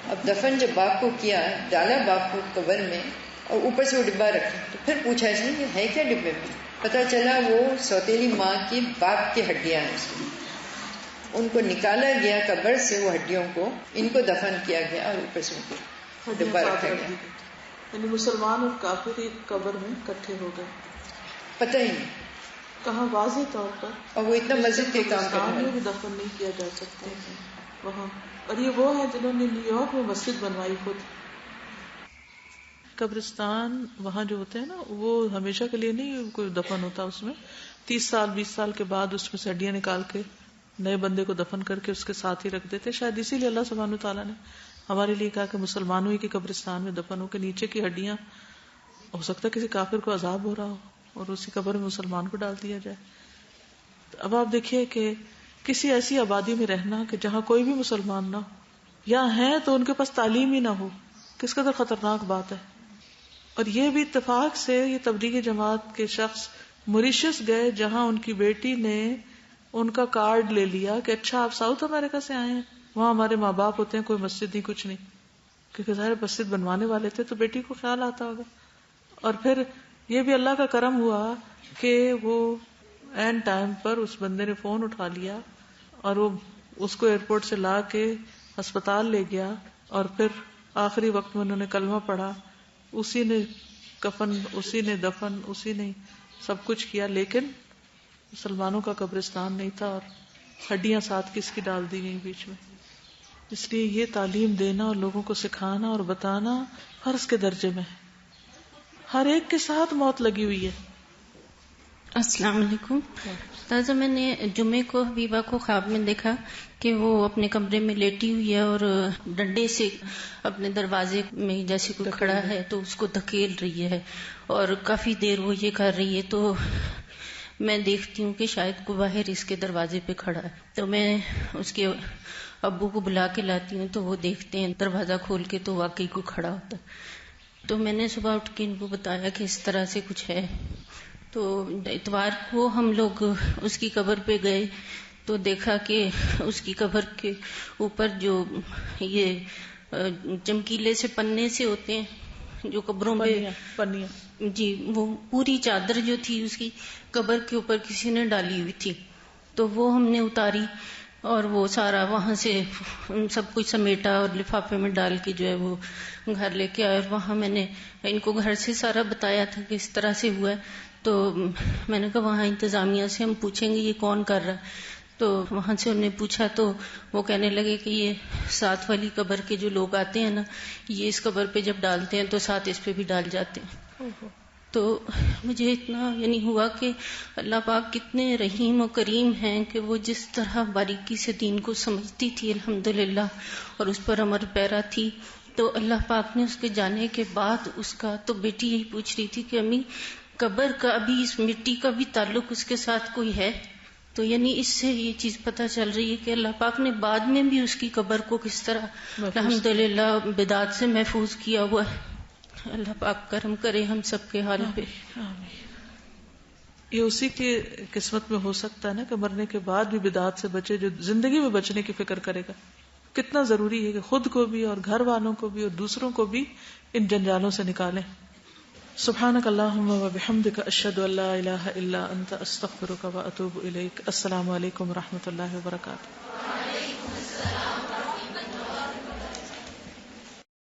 اب دفن جب باپ کو کیا, ڈالا باپ کو قبر میں اور اوپر سے وہ ڈبہ رکھا, تو پھر پوچھا اس نے یہ ہے کیا ڈبے میں. پتا چلا وہ سوتیلی ماں کی باپ کی ہڈیاں ہیں. اس میں ان کو نکالا گیا قبر سے, وہ ہڈیوں کو ان کو دفن کیا گیا اور اوپر سے ان کو ڈبہ رکھا گیا. یعنی مسلمان اور کافر ایک قبر میں اکٹھے ہو گئے, پتہ ہی نہیں کہاں واضح طور پر, اور وہ اتنا مسجد کے کام کر رہے میں بھی دفن نہیں کیا جا سکتا وہاں. اور یہ وہ ہے جنہوں نے نیو یارک میں مسجد بنوائی خود. قبرستان وہاں جو ہوتے ہیں نا, وہ ہمیشہ کے لیے نہیں کوئی دفن ہوتا, اس میں 30 سال 20 سال کے بعد اس میں سے ہڈیاں نکال کے نئے بندے کو دفن کر کے اس کے ساتھ ہی رکھ دیتے. شاید اسی لیے اللہ سبحانہ تعالیٰ نے ہمارے لیے کہا کہ مسلمانوں ہی کی قبرستان میں دفن ہو کے نیچے کی ہڈیاں, ہو سکتا ہے کسی کافر کو عذاب ہو رہا ہو اور اسی قبر میں مسلمان کو ڈال دیا جائے. اب آپ دیکھیے کہ کسی ایسی آبادی میں رہنا کہ جہاں کوئی بھی مسلمان نہ ہو, یا ہیں تو ان کے پاس تعلیم ہی نہ ہو, کس قدر خطرناک بات ہے. اور یہ بھی اتفاق سے یہ تبلیغی جماعت کے شخص موریشس گئے, جہاں ان کی بیٹی نے ان کا کارڈ لے لیا کہ اچھا آپ ساؤتھ امریکہ سے آئے ہیں, وہاں ہمارے ماں باپ ہوتے ہیں, کوئی مسجد نہیں کچھ نہیں, کیونکہ ظاہر مسجد بنوانے والے تھے تو بیٹی کو خیال آتا ہوگا. اور پھر یہ بھی اللہ کا کرم ہوا کہ وہ اینڈ ٹائم پر اس بندے نے فون اٹھا لیا اور وہ اس کو ایئرپورٹ سے لا کے ہسپتال لے گیا, اور پھر آخری وقت میں انہوں نے کلمہ پڑھا, اسی نے کفن, اسی نے دفن, اسی نے سب کچھ کیا. لیکن مسلمانوں کا قبرستان نہیں تھا اور ہڈیاں ساتھ کس کی ڈال دی گئی بیچ میں. اس لیے یہ تعلیم دینا اور لوگوں کو سکھانا اور بتانا فرض کے درجے میں ہے. ہر ایک کے ساتھ موت لگی ہوئی ہے. السلام علیکم. تازہ میں نے جمعے کو حبیبہ کو خواب میں دیکھا کہ وہ اپنے کمرے میں لیٹی ہوئی ہے اور ڈنڈے سے اپنے دروازے میں جیسے کوئی کھڑا ہے تو اس کو دھکیل رہی ہے اور کافی دیر وہ یہ کر رہی ہے. تو میں دیکھتی ہوں کہ شاید کوئی باہر اس کے دروازے پہ کھڑا ہے, تو میں اس کے ابو کو بلا کے لاتی ہوں تو وہ دیکھتے ہیں دروازہ کھول کے تو واقعی کوئی کھڑا ہوتا ہے. تو میں نے صبح اٹھ کے ان کو بتایا کہ اس طرح سے کچھ ہے. تو اتوار کو ہم لوگ اس کی قبر پہ گئے تو دیکھا کہ اس کی قبر کے اوپر جو یہ چمکیلے سے پنے سے ہوتے ہیں جو قبروں پہ پنیاں, جی وہ پوری چادر جو تھی اس کی قبر کے اوپر کسی نے ڈالی ہوئی تھی. تو وہ ہم نے اتاری اور وہ سارا وہاں سے سب کچھ سمیٹا اور لفافے میں ڈال کے جو ہے وہ گھر لے کے آئے. اور وہاں میں نے ان کو گھر سے سارا بتایا تھا کہ اس طرح سے ہوا ہے. تو میں نے کہا وہاں انتظامیہ سے ہم پوچھیں گے یہ کون کر رہا ہے. تو وہاں سے انہوں نے پوچھا تو وہ کہنے لگے کہ یہ ساتھ والی قبر کے جو لوگ آتے ہیں نا, یہ اس قبر پہ جب ڈالتے ہیں تو ساتھ اس پہ بھی ڈال جاتے ہیں. تو مجھے اتنا یعنی ہوا کہ اللہ پاک کتنے رحیم و کریم ہیں کہ وہ جس طرح باریکی سے دین کو سمجھتی تھی الحمدللہ اور اس پر عمل پیرا تھی, تو اللہ پاک نے اس کے جانے کے بعد اس کا, تو بیٹی یہی پوچھ رہی تھی کہ امی قبر کا ابھی اس مٹی کا بھی تعلق اس کے ساتھ کوئی ہے. تو یعنی اس سے یہ چیز پتہ چل رہی ہے کہ اللہ پاک نے بعد میں بھی اس کی قبر کو کس طرح الحمدللہ بدعات سے محفوظ کیا ہوا ہے. اللہ پاک کرم کرے ہم سب کے حال پہ. یہ اسی کی قسمت میں ہو سکتا ہے نا کہ مرنے کے بعد بھی بدعات سے بچے, جو زندگی میں بچنے کی فکر کرے گا. کتنا ضروری ہے کہ خود کو بھی اور گھر والوں کو بھی اور دوسروں کو بھی ان جنجالوں سے نکالیں. سبحانک اللہم و بحمدک اشہد ان لا الہ الا انت استغفرک و اتوب الیک. السلام علیکم و رحمۃ اللہ وبرکاتہ.